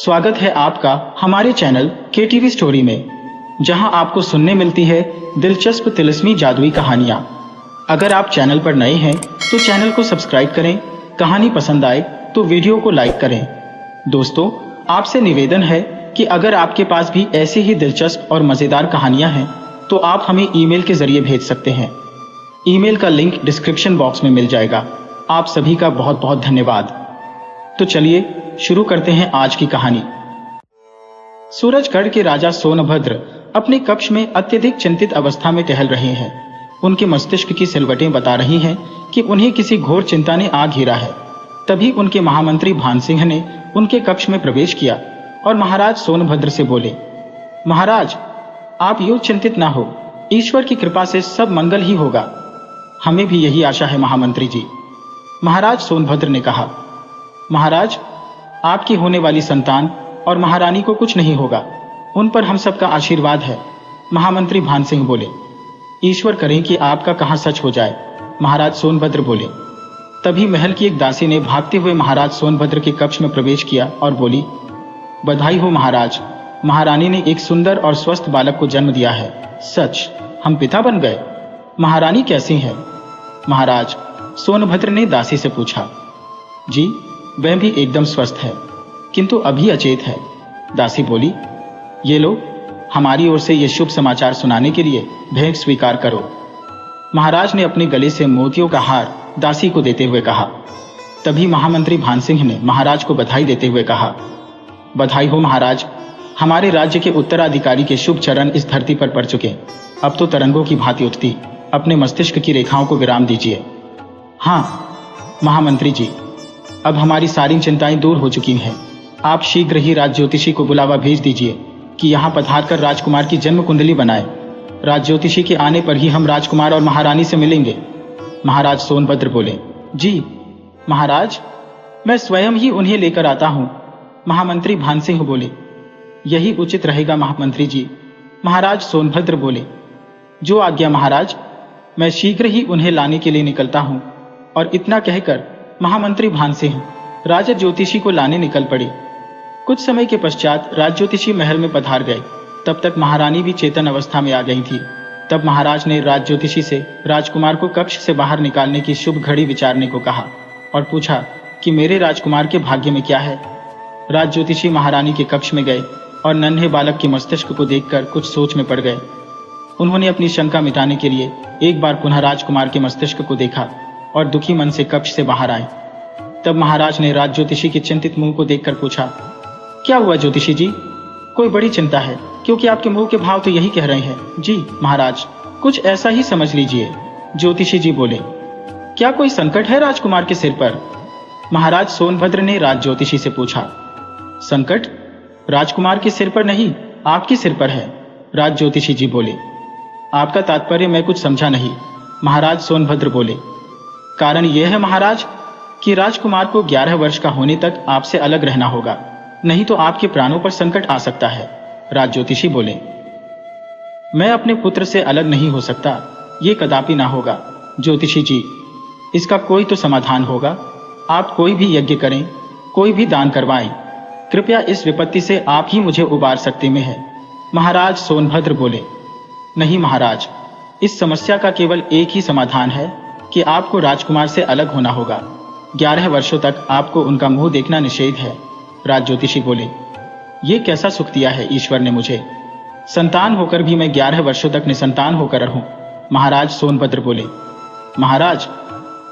स्वागत है आपका हमारे चैनल KTV स्टोरी में, जहां आपको सुनने मिलती है दिलचस्प तिलिस्मी जादुई कहानियां। अगर आप चैनल पर नए हैं तो चैनल को सब्सक्राइब करें। कहानी पसंद आए तो वीडियो को लाइक करें। दोस्तों, आपसे निवेदन है कि अगर आपके पास भी ऐसी ही दिलचस्प और मज़ेदार कहानियां हैं तो आप हमें ईमेल के जरिए भेज सकते हैं। ईमेल का लिंक डिस्क्रिप्शन बॉक्स में मिल जाएगा। आप सभी का बहुत बहुत धन्यवाद। तो चलिए शुरू करते हैं आज की कहानी। सूरजगढ़ के राजा सोनभद्र अपने कक्ष में अत्यधिक चिंतित अवस्था में टहल रहे हैं। उनके मस्तिष्क की सिलवटें बता रही हैं कि उन्हें किसी घोर चिंता ने आ घेरा है। तभी उनके महामंत्री भानसिंह ने उनके कक्ष में प्रवेश किया और महाराज सोनभद्र से बोले, महाराज, आप यूं चिंतित ना हो, ईश्वर की कृपा से सब मंगल ही होगा। हमें भी यही आशा है महामंत्री जी। महाराज सोनभद्र ने कहा, महाराज, आपकी होने वाली संतान और महारानी को कुछ नहीं होगा, उन पर हम सबका आशीर्वाद है। महामंत्री भानसिंह बोले, ईश्वर करें कि आपका कहा सच हो जाए। महाराज सोनभद्र बोले। तभी महल की एक दासी ने भागते हुए महाराज सोनभद्र के कक्ष में प्रवेश किया और बोली, बधाई हो महाराज, महारानी ने एक सुंदर और स्वस्थ बालक को जन्म दिया है। सच, हम पिता बन गए। महारानी कैसी है? महाराज सोनभद्र ने दासी से पूछा। जी, वह भी एकदम स्वस्थ है, किंतु अभी अचेत है। दासी बोली, ये लो, हमारी ओर से ये शुभ समाचार सुनाने के लिए भेंट स्वीकार करो। महाराज ने अपने गले से मोतियों का हार दासी को देते हुए कहा। तभी महामंत्री भानसिंह ने महाराज को बधाई देते हुए कहा, बधाई हो महाराज, हमारे राज्य के उत्तराधिकारी के शुभ चरण इस धरती पर पड़ चुके। अब तो तरंगों की भांति उठती अपने मस्तिष्क की रेखाओं को विराम दीजिए। हाँ महामंत्री जी, अब हमारी सारी चिंताएं दूर हो चुकी हैं। आप शीघ्र ही राज ज्योतिषी को बुलावा भेज दीजिए कि यहाँ पधार कर राजकुमार की जन्म कुंडली बनाए। राज ज्योतिषी के आने पर ही हम राजकुमार और महारानी से मिलेंगे। महाराज सोनभद्र बोले, जी महाराज, मैं स्वयं ही उन्हें लेकर आता हूँ। महामंत्री भानसिंह बोले, यही उचित रहेगा महामंत्री जी। महाराज सोनभद्र बोले, जो आज्ञा महाराज, मैं शीघ्र ही उन्हें लाने के लिए निकलता हूँ। और इतना कहकर महामंत्री भानसिंह राज ज्योतिषी को लाने निकल पड़े। कुछ समय के पश्चात राज ज्योतिषी महल में पधार गए। तब तक महारानी भी चेतन अवस्था में आ गई थी। तब महाराज ने राज ज्योतिषी से राजकुमार को कक्ष से बाहर निकालने की शुभ घड़ी विचारने को कहा और पूछा कि मेरे राजकुमार के भाग्य में क्या है। राज ज्योतिषी महारानी के कक्ष में गए और नन्हे बालक के मस्तिष्क को देखकर कुछ सोच में पड़ गए। उन्होंने अपनी शंका मिटाने के लिए एक बार पुनः राजकुमार के मस्तिष्क को देखा और दुखी मन से कक्ष से बाहर आए। तब महाराज ने राज ज्योतिषी के चिंतित मुंह को देखकर पूछा, क्या हुआ ज्योतिषी जी? कोई बड़ी चिंता है? क्योंकि आपके मुंह के भाव तो यही कह रहे हैं। जी महाराज, कुछ ऐसा ही समझ लीजिए। ज्योतिषी जी बोले, क्या कोई संकट है राजकुमार के सिर पर? महाराज सोनभद्र ने राज ज्योतिषी से पूछा। संकट राजकुमार के सिर पर नहीं, आपके सिर पर है। राज ज्योतिषी जी बोले, आपका तात्पर्य मैं कुछ समझा नहीं। महाराज सोनभद्र बोले, कारण यह है महाराज कि राजकुमार को 11 वर्ष का होने तक आपसे अलग रहना होगा, नहीं तो आपके प्राणों पर संकट आ सकता है। राज ज्योतिषी बोले, मैं अपने पुत्र से अलग नहीं हो सकता, ये कदापि ना होगा। ज्योतिषी जी, इसका कोई तो समाधान होगा। आप कोई भी यज्ञ करें, कोई भी दान करवाएं, कृपया इस विपत्ति से आप ही मुझे उबार सकते में है। महाराज सोनभद्र बोले, नहीं महाराज, इस समस्या का केवल एक ही समाधान है कि आपको राजकुमार से अलग होना होगा। 11 वर्षों तक आपको उनका मुंह देखना निषेध है। राज ज्योतिषी बोले, ये कैसा सुख दिया है ईश्वर ने मुझे, संतान होकर भी मैं 11 वर्षों तक निसंतान होकर रहूं। महाराज सोनभद्र बोले, महाराज,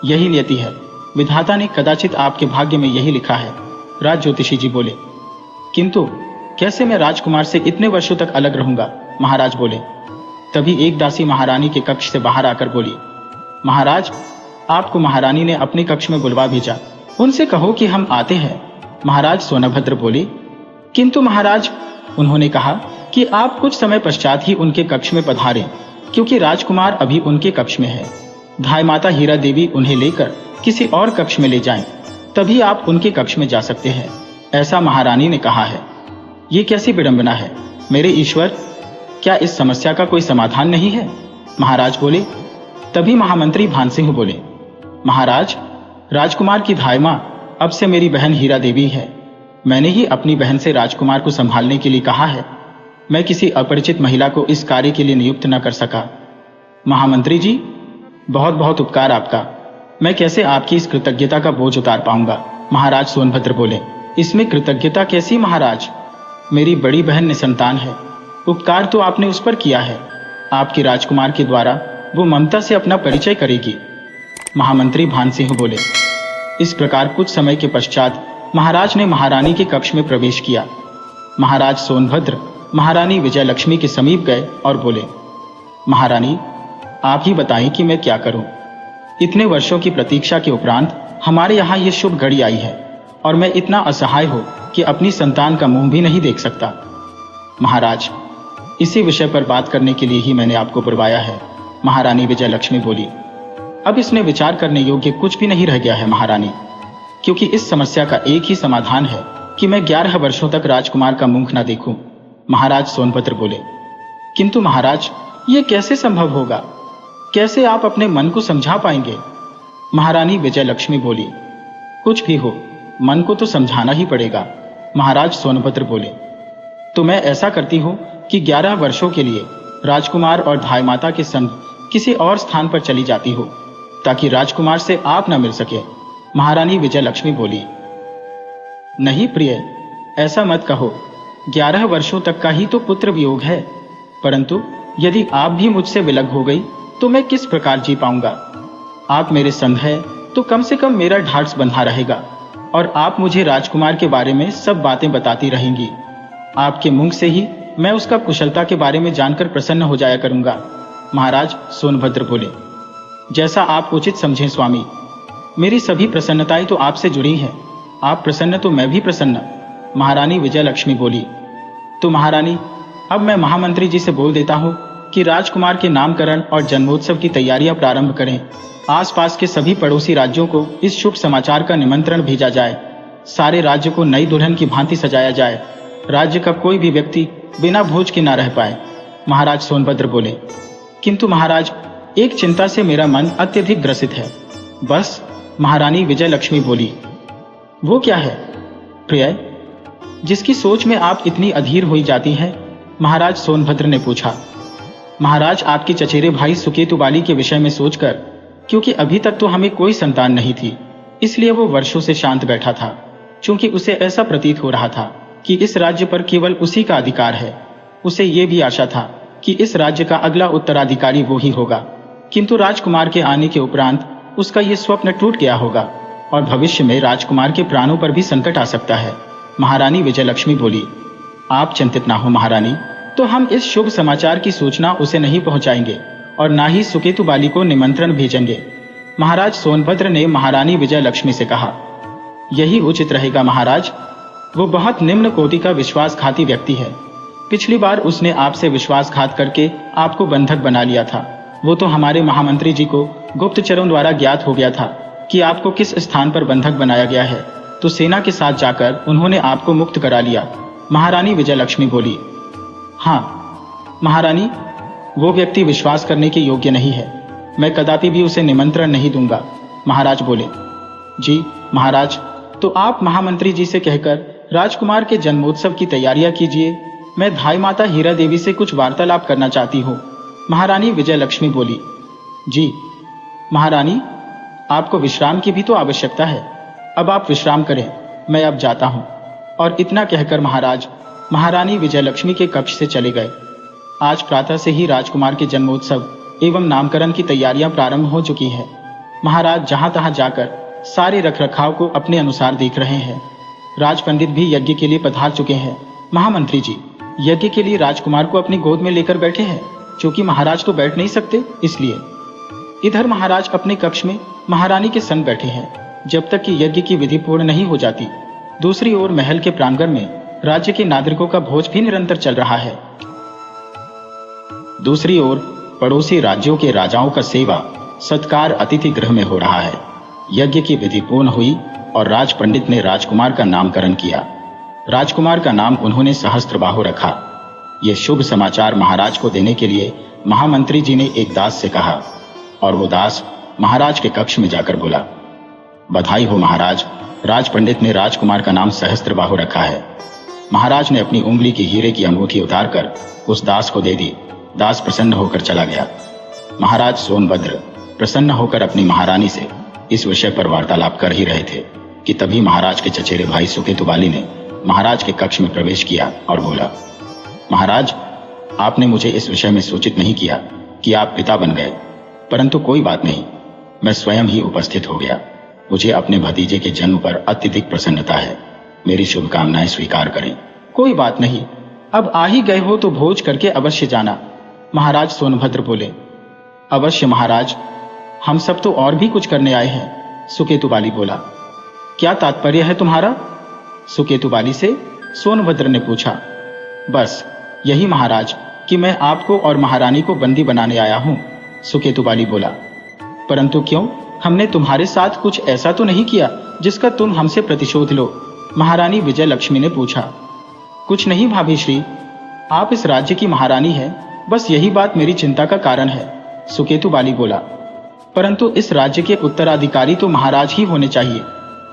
यही नियति है, विधाता ने कदाचित आपके भाग्य में यही लिखा है। राज ज्योतिषी जी बोले, किंतु कैसे मैं राजकुमार से इतने वर्षों तक अलग रहूंगा? महाराज बोले। तभी एक दासी महारानी के कक्ष से बाहर आकर बोली, महाराज, आपको महारानी ने अपने कक्ष में बुलवा भेजा, उनसे कहो कि हम आते हैं। महाराज सोनभद्र बोले, किंतु महाराज, उन्होंने कहा कि आप कुछ समय पश्चात ही उनके कक्ष में पधारें, क्योंकि राजकुमार अभी उनके कक्ष में है। धाय माता हीरा देवी उन्हें लेकर किसी और कक्ष में ले जाएं, तभी आप उनके कक्ष में जा सकते हैं, ऐसा महारानी ने कहा है। ये कैसी विडंबना है मेरे ईश्वर, क्या इस समस्या का कोई समाधान नहीं है? महाराज बोले। तभी महामंत्री भानसिंह बोले, महाराज, राजकुमार की धाय मां अब से मेरी बहन हीरा देवी है। मैंने ही अपनी बहन से राजकुमार को संभालने के लिए कहा है। मैं किसी अपरिचित महिला को इस कार्य के लिए नियुक्त न कर सका। महामंत्री जी, बहुत बहुत उपकार आपका। मैं कैसे आपकी इस कृतज्ञता का बोझ उतार पाऊंगा? महाराज सोनभद्र बोले। इसमें कृतज्ञता कैसी महाराज? मेरी बड़ी बहन निसंतान है। उपकार तो आपने उस पर किया है। आपके राजकुमार के द्वारा वो ममता से अपना परिचय करेगी। महामंत्री भानसिंह बोले। इस प्रकार कुछ समय के पश्चात महाराज ने महारानी के कक्ष में प्रवेश किया। महाराज सोनभद्र महारानी विजयलक्ष्मी के समीप गए और बोले, महारानी, आप ही बताएं कि मैं क्या करूं। इतने वर्षों की प्रतीक्षा के उपरांत हमारे यहाँ ये शुभ घड़ी आई है और मैं इतना असहाय हूं कि अपनी संतान का मुंह भी नहीं देख सकता। महाराज, इसी विषय पर बात करने के लिए ही मैंने आपको बुलवाया है। महारानी विजयलक्ष्मी बोली। अब इसमें विचार करने योग्य कुछ भी नहीं रह गया है महारानी, क्योंकि इस समस्या का एक ही समाधान है कि मैं 11 वर्षों तक राजकुमार का मुंह न देखूं। महाराज सोनभद्र बोले। किंतु महाराज, ये कैसे संभव होगा? कैसे आप अपने मन को समझा पाएंगे? महारानी विजयलक्ष्मी बोली। कुछ भी हो, मन को तो समझाना ही पड़ेगा। महाराज सोनभद्र बोले। तो मैं ऐसा करती हूं कि 11 वर्षों के लिए राजकुमार और धाई माता के संग किसी और स्थान पर चली जाती हो, ताकि राजकुमार से आप न मिल सके। महारानी विजयलक्ष्मी बोली। नहीं प्रिय, ऐसा मत कहो। 11 वर्षों तक का ही तो पुत्र वियोग है, परंतु यदि आप भी मुझसे विलग हो गई तो मैं किस प्रकार जी पाऊंगा? आप मेरे संग है तो कम से कम मेरा ढाढ़स बंधा रहेगा और आप मुझे राजकुमार के बारे में सब बातें बताती रहेंगी। आपके मुंह से ही मैं उसका कुशलता के बारे में जानकर प्रसन्न हो जाया करूंगा। महाराज सोनभद्र बोले। जैसा आप उचित समझें स्वामी। मेरी सभी प्रसन्नताएं तो आपसे जुड़ी हैं। आप प्रसन्न तो मैं भी प्रसन्न। महारानी विजयलक्ष्मी बोली। तो महारानी, अब मैं महामंत्री जी से बोल देता हूं कि राजकुमार के नामकरण और जन्मोत्सव की तैयारियां प्रारंभ करें। आसपास के सभी पड़ोसी राज्यों को इस शुभ समाचार का निमंत्रण भेजा जाए। सारे राज्य को नई दुल्हन की भांति सजाया जाए। राज्य का कोई भी व्यक्ति बिना भोज के ना रह पाए। महाराज सोनभद्र बोले। किंतु महाराज, एक चिंता से मेरा मन अत्यधिक ग्रसित है। बस, महारानी विजयलक्ष्मी बोली। वो क्या है प्रिय, जिसकी सोच में आप इतनी अधीर हुई जाती हैं? महाराज सोनभद्र ने पूछा। महाराज, आपके चचेरे भाई सुकेतु बाली के विषय में सोचकर, क्योंकि अभी तक तो हमें कोई संतान नहीं थी, इसलिए वो वर्षों से शांत बैठा था। क्योंकि उसे ऐसा प्रतीत हो रहा था कि इस राज्य पर केवल उसी का अधिकार है। उसे ये भी आशा था कि इस राज्य का अगला उत्तराधिकारी वो ही होगा। किंतु राजकुमार के आने के उपरांत उसका ये स्वप्न टूट गया होगा और भविष्य में राजकुमार के प्राणों पर भी संकट आ सकता है। महारानी विजयलक्ष्मी बोली। आप चिंतित ना हो महारानी, तो हम इस शुभ समाचार की सूचना उसे नहीं पहुंचाएंगे और ना ही सुकेतु बाली को निमंत्रण भेजेंगे। महाराज सोनभद्र ने महारानी विजयलक्ष्मी से कहा। यही उचित रहेगा महाराज। वो बहुत निम्न कोटि का विश्वासघाती व्यक्ति है। पिछली बार उसने आपसे विश्वासघात करके आपको बंधक बना लिया था। वो तो हमारे महामंत्री जी को गुप्तचरों द्वारा ज्ञात हो गया था कि आपको किस स्थान पर बंधक बनाया गया है, तो सेना के साथ जाकर उन्होंने आपको मुक्त करा लिया। महारानी विजयलक्ष्मी बोली। हाँ महारानी, वो व्यक्ति विश्वास करने के योग्य नहीं है। मैं कदापि भी उसे निमंत्रण नहीं दूंगा। महाराज बोले। जी महाराज, तो आप महामंत्री जी से कहकर राजकुमार के जन्मोत्सव की तैयारियां कीजिए। मैं धाई माता हीरा देवी से कुछ वार्तालाप करना चाहती हूँ। महारानी विजयलक्ष्मी बोली। जी महारानी, आपको विश्राम की भी तो आवश्यकता है। अब आप विश्राम करें, मैं अब जाता हूँ। और इतना कहकर महाराज महारानी विजयलक्ष्मी के कक्ष से चले गए। आज प्रातः से ही राजकुमार के जन्मोत्सव एवं नामकरण की तैयारियां प्रारंभ हो चुकी है। महाराज जहां तहां जाकर सारे रखरखाव को अपने अनुसार देख रहे हैं। राज पंडित भी यज्ञ के लिए पधार चुके हैं। महामंत्री जी यज्ञ के लिए राजकुमार को अपनी गोद में लेकर बैठे हैं, क्योंकि महाराज तो बैठ नहीं सकते, इसलिए। इधर महाराज अपने कक्ष में महारानी के संग बैठे हैं जब तक कि यज्ञ की विधि पूर्ण नहीं हो जाती। दूसरी ओर महल के प्रांगण में राज्य के नागरिकों का भोज भी निरंतर चल रहा है। दूसरी ओर पड़ोसी राज्यों के राजाओं का सेवा सत्कार अतिथि गृह में हो रहा है। यज्ञ की विधि पूर्ण हुई और राज पंडित ने राजकुमार का नामकरण किया। राजकुमार का नाम उन्होंने सहस्त्रबाहु रखा। यह शुभ समाचार महाराज को देने के लिए महामंत्री जी ने एक दास से कहा, और वो दास महाराज के कक्ष में जाकर बोला। बधाई हो महाराज, राज पंडित ने राजकुमार का नाम सहस्त्रबाहु रखा है। महाराज ने अपनी उंगली की हीरे की अंगूठी उतारकर उस दास को दे दी। दास प्रसन्न होकर चला गया। महाराज सोनभद्र प्रसन्न होकर अपनी महारानी से इस विषय पर वार्तालाप कर ही रहे थे कि तभी महाराज के चचेरे भाई सुकेतुबाली ने महाराज के कक्ष में प्रवेश किया और बोला, महाराज, आपने मुझे इस विषय में सूचित नहीं किया कि आप पिता बन गए, परंतु कोई बात नहीं, मैं स्वयं ही उपस्थित हो गया। मुझे अपने भतीजे के जन्म पर अत्यधिक प्रसन्नता है। मेरी शुभकामनाएं स्वीकार करें। कोई बात नहीं, अब आ ही गए हो तो भोज करके अवश्य जाना, महाराज सोनभद्र बोले। अवश्य महाराज, हम सब तो और भी कुछ करने आए हैं, सुकेतुबाली बोला। क्या तात्पर्य है तुम्हारा? सुकेतुबाली से सोनभद्र ने पूछा। बस यही महाराज कि मैं आपको और महारानी को बंदी बनाने आया हूं, सुकेतुबाली बोला। परंतु क्यों? हमने तुम्हारे साथ कुछ ऐसा तो नहीं किया जिसका तुम हमसे प्रतिशोध लो, महारानी विजय लक्ष्मी ने पूछा। कुछ नहीं भाभी श्री, आप इस राज्य की महारानी हैं, बस यही बात मेरी चिंता का कारण है, सुकेतुबाली बोला। परंतु इस राज्य के उत्तराधिकारी तो महाराज ही होने चाहिए,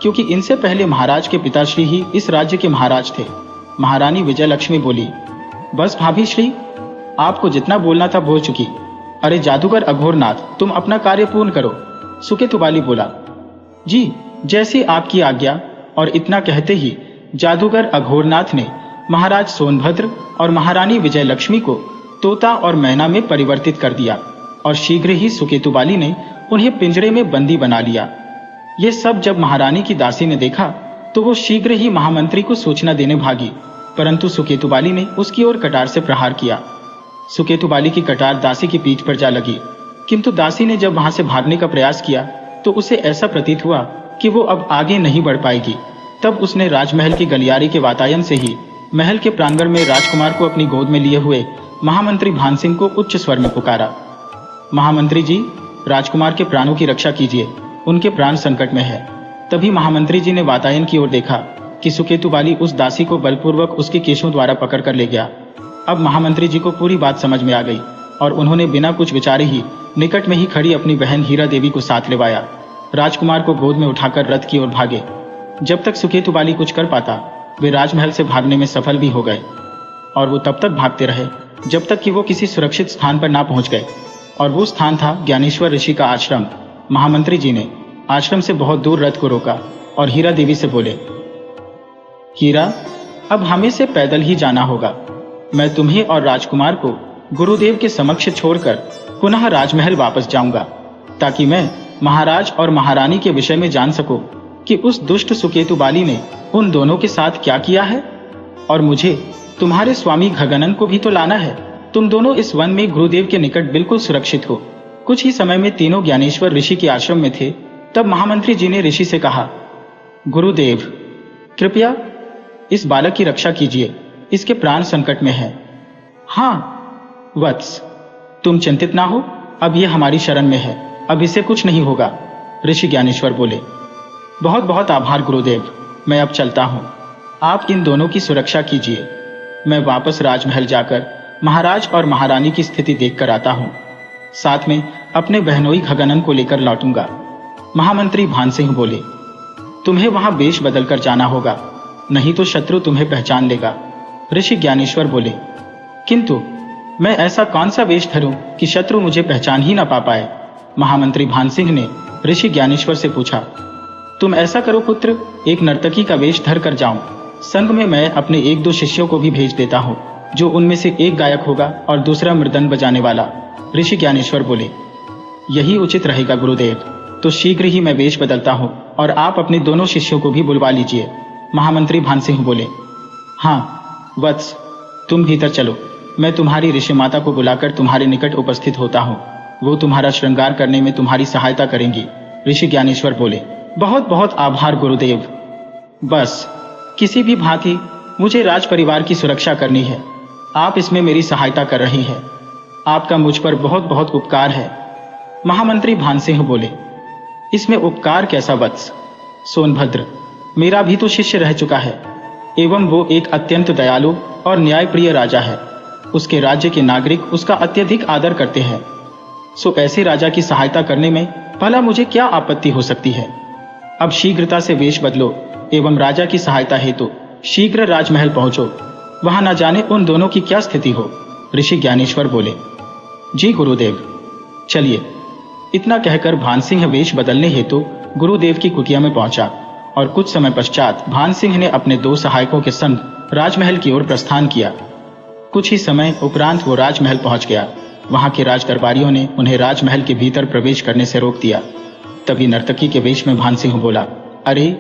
क्योंकि इनसे पहले महाराज के पिताश्री ही इस राज्य के महाराज थे, महारानी विजय लक्ष्मी बोली। बस भाभी श्री, आपको जितना बोलना था बोल चुकी। अरे जादूगर अघोरनाथ, तुम अपना कार्य पूर्ण करो, सुकेतुबाली बोला। जी, जैसी आपकी आज्ञा। और इतना कहते ही जादूगर अघोरनाथ ने महाराज सोनभद्र और महारानी विजय लक्ष्मी को तोता और मैना में परिवर्तित कर दिया और शीघ्र ही सुकेतुबाली ने उन्हें पिंजरे में बंदी बना लिया। ये सब जब महारानी की दासी ने देखा तो वो शीघ्र ही महामंत्री को सूचना देने भागी, परंतु सुकेतुबाली ने उसकी ओर कटार से प्रहार किया। सुकेतुबाली की कटार दासी की पीठ पर जा लगी, किंतु दासी ने जब वहां से भागने का प्रयास किया तो उसे ऐसा प्रतीत हुआ कि वो अब आगे नहीं बढ़ पाएगी। तब उसने राजमहल की गलियारी के वातायन से ही महल के प्रांगण में राजकुमार को अपनी गोद में लिए हुए महामंत्री भानसिंह को उच्च स्वर में पुकारा। महामंत्री जी, राजकुमार के प्राणों की रक्षा कीजिए, उनके प्राण संकट में है। तभी महामंत्री जी ने वातायन की ओर देखा कि सुकेतुबाली उस दासी को बलपूर्वक उसके केशों द्वारा पकड़ कर ले गया। अब महामंत्री जी को पूरी बात समझ में आ गई और उन्होंने बिना कुछ विचारे ही निकट में ही खड़ी अपनी बहन हीरा देवी को साथ लेवाया। राजकुमार को गोद में उठाकर रथ की ओर भागे। जब तक सुकेतुबाली कुछ कर पाता, वे राजमहल से भागने में सफल भी हो गए, और वो तब तक भागते रहे जब तक कि वो किसी सुरक्षित स्थान पर ना पहुंच गए, और वो स्थान था ज्ञानेश्वर ऋषि का आश्रम। महामंत्री जी ने आश्रम से बहुत दूर रथ को रोका और हीरा देवी से बोले, हीरा, अब हमें से पैदल ही जाना होगा। मैं तुम्हें और राजकुमार को गुरुदेव के समक्ष छोड़कर पुनः राजमहल वापस जाऊंगा, ताकि मैं महाराज और महारानी के विषय में जान सकूं कि उस दुष्ट सुकेतुबाली ने उन दोनों के साथ क्या किया है। और मुझे तुम्हारे स्वामी घगनन को भी तो लाना है। तुम दोनों इस वन में गुरुदेव के निकट बिल्कुल सुरक्षित हो। कुछ ही समय में तीनों ज्ञानेश्वर ऋषि के आश्रम में थे। तब महामंत्री जी ने ऋषि से कहा, गुरुदेव, कृपया इस बालक की रक्षा कीजिए, इसके प्राण संकट में है। हाँ वत्स, तुम चिंतित ना हो, अब ये हमारी शरण में है, अब इसे कुछ नहीं होगा, ऋषि ज्ञानेश्वर बोले। बहुत बहुत आभार गुरुदेव, मैं अब चलता हूँ। आप इन दोनों की सुरक्षा कीजिए। मैं वापस राजमहल जाकर महाराज और महारानी की स्थिति देखकर आता हूँ। साथ में अपने बहनोई घगनन को लेकर लौटूंगा। महामंत्री भानसिंह बोले, तुम्हें वहां वेश बदलकर जाना होगा, नहीं तो शत्रु तुम्हें पहचान लेगा, ऋषि ज्ञानेश्वर बोले। किंतु मैं ऐसा कौन सा वेश धरूं कि शत्रु मुझे पहचान ही ना पा पाए, महामंत्री भानसिंह ने ऋषि ज्ञानेश्वर से पूछा। तुम ऐसा करो पुत्र, एक नर्तकी का वेश धर कर जाऊं। संग में मैं अपने एक दो शिष्यों को भी भेज देता हूं, जो उनमें से एक गायक होगा और दूसरा मृदंग बजाने वाला, ऋषि ज्ञानेश्वर बोले। यही उचित रहेगा गुरुदेव, तो शीघ्र ही मैं वेश बदलता हूं और आप अपने दोनों शिष्यों को भी बुलवा लीजिए, महामंत्री भानसिंह बोले। हाँ वत्स, तुम भीतर चलो, मैं तुम्हारी ऋषि माता को बुलाकर तुम्हारे निकट उपस्थित होता हूँ। वो तुम्हारा श्रृंगार करने में तुम्हारी सहायता करेंगी, ऋषि ज्ञानेश्वर बोले। बहुत बहुत आभार गुरुदेव। बस किसी भी भांति मुझे राज परिवार की सुरक्षा करनी है। आप इसमें मेरी सहायता कर रही हैं। आपका मुझ पर बहुत बहुत उपकार है, महामंत्री भानसिंह बोले। इसमें उपकार कैसा वत्स? सोनभद्र मेरा भी तो शिष्य रह चुका है, एवं वो एक अत्यंत दयालु और न्यायप्रिय राजा है। उसके राज्य के नागरिक उसका अत्यधिक आदर करते हैं। सो ऐसे राजा की सहायता करने में भला मुझे क्या आपत्ति हो सकती है? अब शीघ्रता से वेश बदलो एवं राजा की सहायता हेतु शीघ्र राजमहल पहुंचो, वहां न जाने उन दोनों की क्या स्थिति हो। ऋषि ज्ञानेश्वर बोले, जी गुरुदेव। चलिए। इतना कहकर भान सिंह वेश बदलने हेतु गुरुदेव की कुटिया में पहुंचा और कुछ समय पश्चात भान सिंह ने अपने 2 सहायकों के संग राजमहल की ओर प्रस्थान किया। कुछ ही समय उपरांत वो राजमहल पहुंच गया। वहां के राज दरबारियों ने उन्हें राजमहल के भीतर प्रवेश करने से रोक दिया। तभी नर्तकी के वेश में भान सिंह बोला, अरे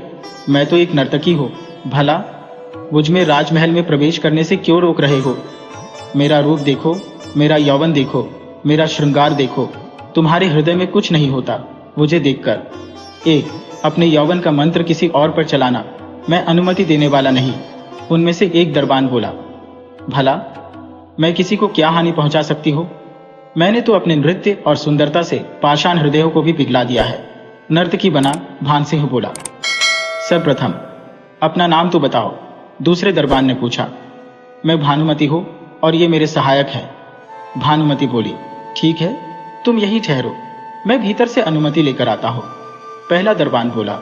मैं तो एक नर्तकी हूँ, भला मुझ में राजमहल में प्रवेश करने से क्यों रोक रहे हो? मेरा रूप देखो, मेरा यौवन देखो, मेरा श्रृंगार देखो, तुम्हारे हृदय में कुछ नहीं होता मुझे देखकर। एक अपने यौवन का मंत्र किसी और पर चलाना मैं अनुमति देने वाला नहीं। उनमें से एक दरबान बोला, भला मैं किसी को क्या हानि पहुंचा सकती हो? मैंने तो अपने नृत्य और सुंदरता से पाषाण हृदयों को भी पिघला दिया है। नर्तकी बना भान सिंह बोला। सर्वप्रथम अपना नाम तो बताओ, दूसरे दरबान ने पूछा। मैं भानुमति हूं और ये मेरे सहायक हैं। भानुमति बोली, ठीक है, तुम यही ठहरो, मैं भीतर से अनुमति लेकर आता हूं। पहला दरबान बोला।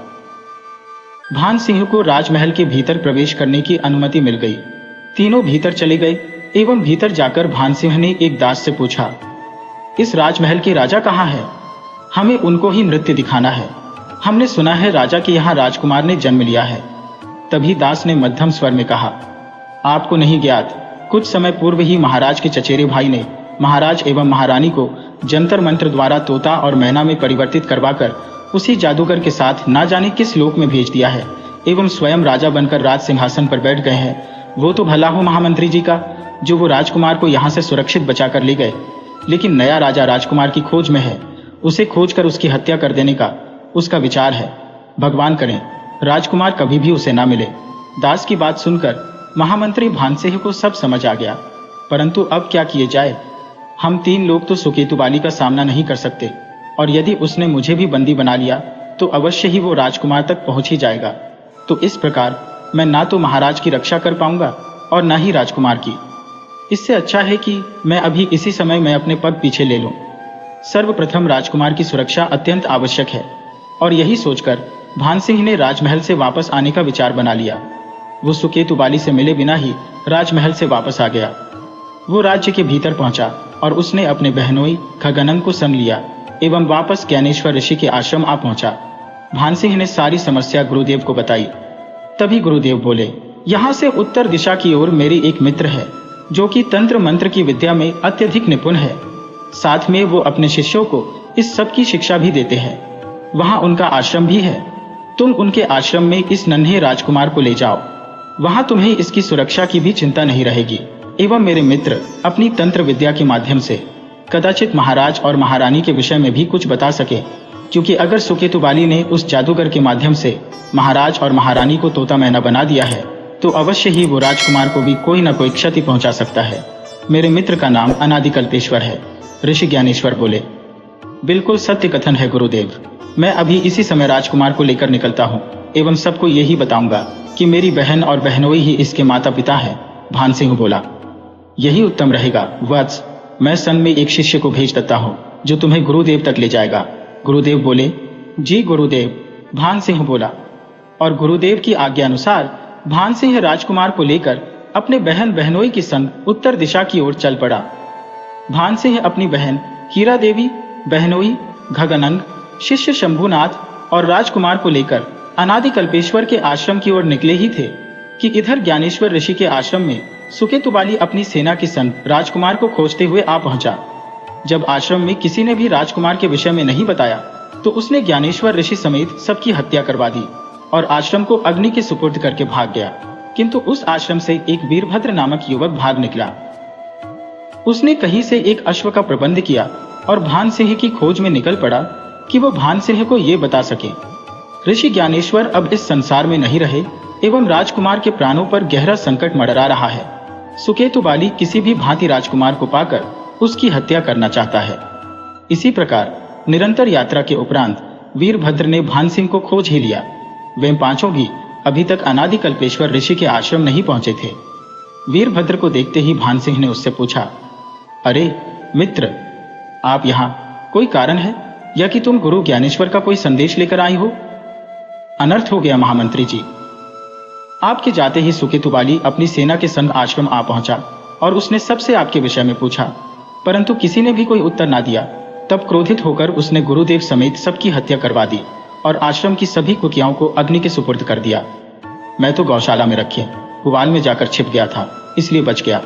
भान सिंह को राजमहल के भीतर प्रवेश करने की अनुमति मिल गई। तीनों भीतर चले गए एवं भीतर जाकर भान सिंह ने एक दास से पूछा, इस राजमहल के राजा कहाँ है? हमें उनको ही नृत्य दिखाना है। हमने सुना है राजा के यहाँ राजकुमार ने जन्म लिया है। तभी दास ने मध्यम स्वर में कहा, आपको नहीं ज्ञात, कुछ समय पूर्व ही महाराज के चचेरे भाई ने महाराज एवं महारानी को जंतर मंत्र द्वारा तोता और मैना में परिवर्तित करवाकर उसी जादूगर के साथ ना जाने किस लोक में भेज दिया है एवं स्वयं राजा बनकर राज सिंहासन पर बैठ गए हैं। वो तो भला हो महामंत्री जी का, जो वो राजकुमार को यहाँ से सुरक्षित बचा कर ले गए, लेकिन नया राजा राजकुमार की खोज में है। उसे खोज कर उसकी हत्या कर देने का उसका विचार है। भगवान करें राजकुमार कभी भी उसे ना मिले। दास की बात सुनकर महामंत्री भानसिंह को सब समझ आ गया, परंतु अब क्या किए जाए? हम 3 लोग तो सुकेतु बाली का सामना नहीं कर सकते, और यदि उसने मुझे भी बंदी बना लिया तो अवश्य ही वो राजकुमार तक पहुंच ही जाएगा। तो इस प्रकार मैं ना तो महाराज की रक्षा कर पाऊंगा और ना ही राजकुमार की। इससे अच्छा है कि मैं अभी इसी समय मैं अपने पग पीछे ले लूं। सर्वप्रथम राजकुमार की सुरक्षा अत्यंत आवश्यक है। और यही सोचकर भानसिंह ने राजमहल से वापस आने का विचार बना लिया। वो सुकेतु बाली से मिले बिना ही राजमहल से वापस आ गया। वो राज्य के भीतर पहुंचा और उसने अपने बहनोई खगनंग को संग लिया एवं वापस ज्ञानेश्वर ऋषि के आश्रम आ पहुंचा। भानसिंह ने सारी समस्या गुरुदेव को बताई। तभी गुरुदेव बोले, यहाँ से उत्तर दिशा की ओर मेरी एक मित्र है जो कि तंत्र मंत्र की विद्या में अत्यधिक निपुण है। साथ में वो अपने शिष्यों को इस सब की शिक्षा भी देते हैं। वहां उनका आश्रम भी है। तुम उनके आश्रम में इस नन्हे राजकुमार को ले जाओ। वहां तुम्हें इसकी सुरक्षा की भी चिंता नहीं रहेगी। एवं मेरे मित्र अपनी तंत्र विद्या के माध्यम से कदाचित महाराज और महारानी के विषय में भी कुछ बता सके, क्योंकि अगर सुकेतु बाली ने उस जादूगर के माध्यम से महाराज और महारानी को तोता मैना बना दिया है तो अवश्य ही वो राजकुमार को भी कोई न कोई क्षति पहुंचा सकता है। मेरे मित्र का नाम अनादिकल्पेश्वर है। ऋषि ज्ञानेश्वर बोले, बिल्कुल सत्य कथन है गुरुदेव। मैं अभी इसी समय राजकुमार को लेकर निकलता हूँ एवं सबको यही बताऊंगा कि मेरी बहन और बहनोई ही इसके माता पिता हैं। भानसिंह बोला, यही उत्तम रहेगा वत्स। मैं संग में एक शिष्य को भेज देता हूँ जो तुम्हें गुरुदेव तक ले जाएगा। गुरुदेव बोले, जी गुरुदेव। भानसिंह बोला। और गुरुदेव की आज्ञा अनुसार भानसिंह राजकुमार को लेकर अपने बहन बहनोई के संग उत्तर दिशा की ओर चल पड़ा। भानसिंह अपनी बहन हीरा देवी, बहनोई खगनंग, शिष्य शंभुनाथ और राजकुमार को लेकर अनादिकल्पेश्वर के आश्रम की ओर निकले ही थे कि इधर ज्ञानेश्वर ऋषि के आश्रम में सुकेतु बाली अपनी सेना के संग राजकुमार को खोजते हुए आ पहुंचा। जब आश्रम में किसी ने भी राजकुमार के विषय में नहीं बताया तो उसने ज्ञानेश्वर ऋषि समेत सबकी हत्या करवा दी और आश्रम को अग्नि के सुपुर्द करके भाग गया। किंतु उस आश्रम से एक वीरभद्र नामक युवक भाग निकला। उसने कहीं से एक अश्व का प्रबंध किया और भानसिंह की खोज में निकल पड़ा कि वो भानसिंह को ये बता सके। ऋषि ज्ञानेश्वर अब इस संसार में नहीं रहे एवं राजकुमार के प्राणों पर गहरा संकट मंडरा रहा है। सुकेतु बाली किसी भी भांति राजकुमार को पाकर उसकी हत्या करना चाहता है। इसी प्रकार निरंतर यात्रा के उपरांत वीरभद्र ने भानसिंह को खोज ही लिया। वे पांचों भी अभी तक अनादिकल्पेश्वर ऋषि के आश्रम नहीं पहुंचे थे। वीरभद्र को देखते ही भानसिंह ने उससे पूछा, अरे मित्र, आप यहाँ कोई कारण है या कि तुम गुरु ज्ञानेश्वर का कोई संदेश लेकर आई हो? अनर्थ हो गया महामंत्री जी। आपके जाते ही सुकेतुबाली अपनी सेना के संग आश्रम आ पहुंचा और उसने सबसे आपके विषय में पूछा, परंतु किसी ने भी कोई उत्तर ना दिया। तब क्रोधित होकर उसने गुरुदेव समेत सबकी हत्या करवा दी और आश्रम की सभी कुकियाओं को अग्नि के सुपुर्द कर दिया। मैं तो गौशाला में रखे पुवाल में जाकर छिप गया था, इसलिए बच गया।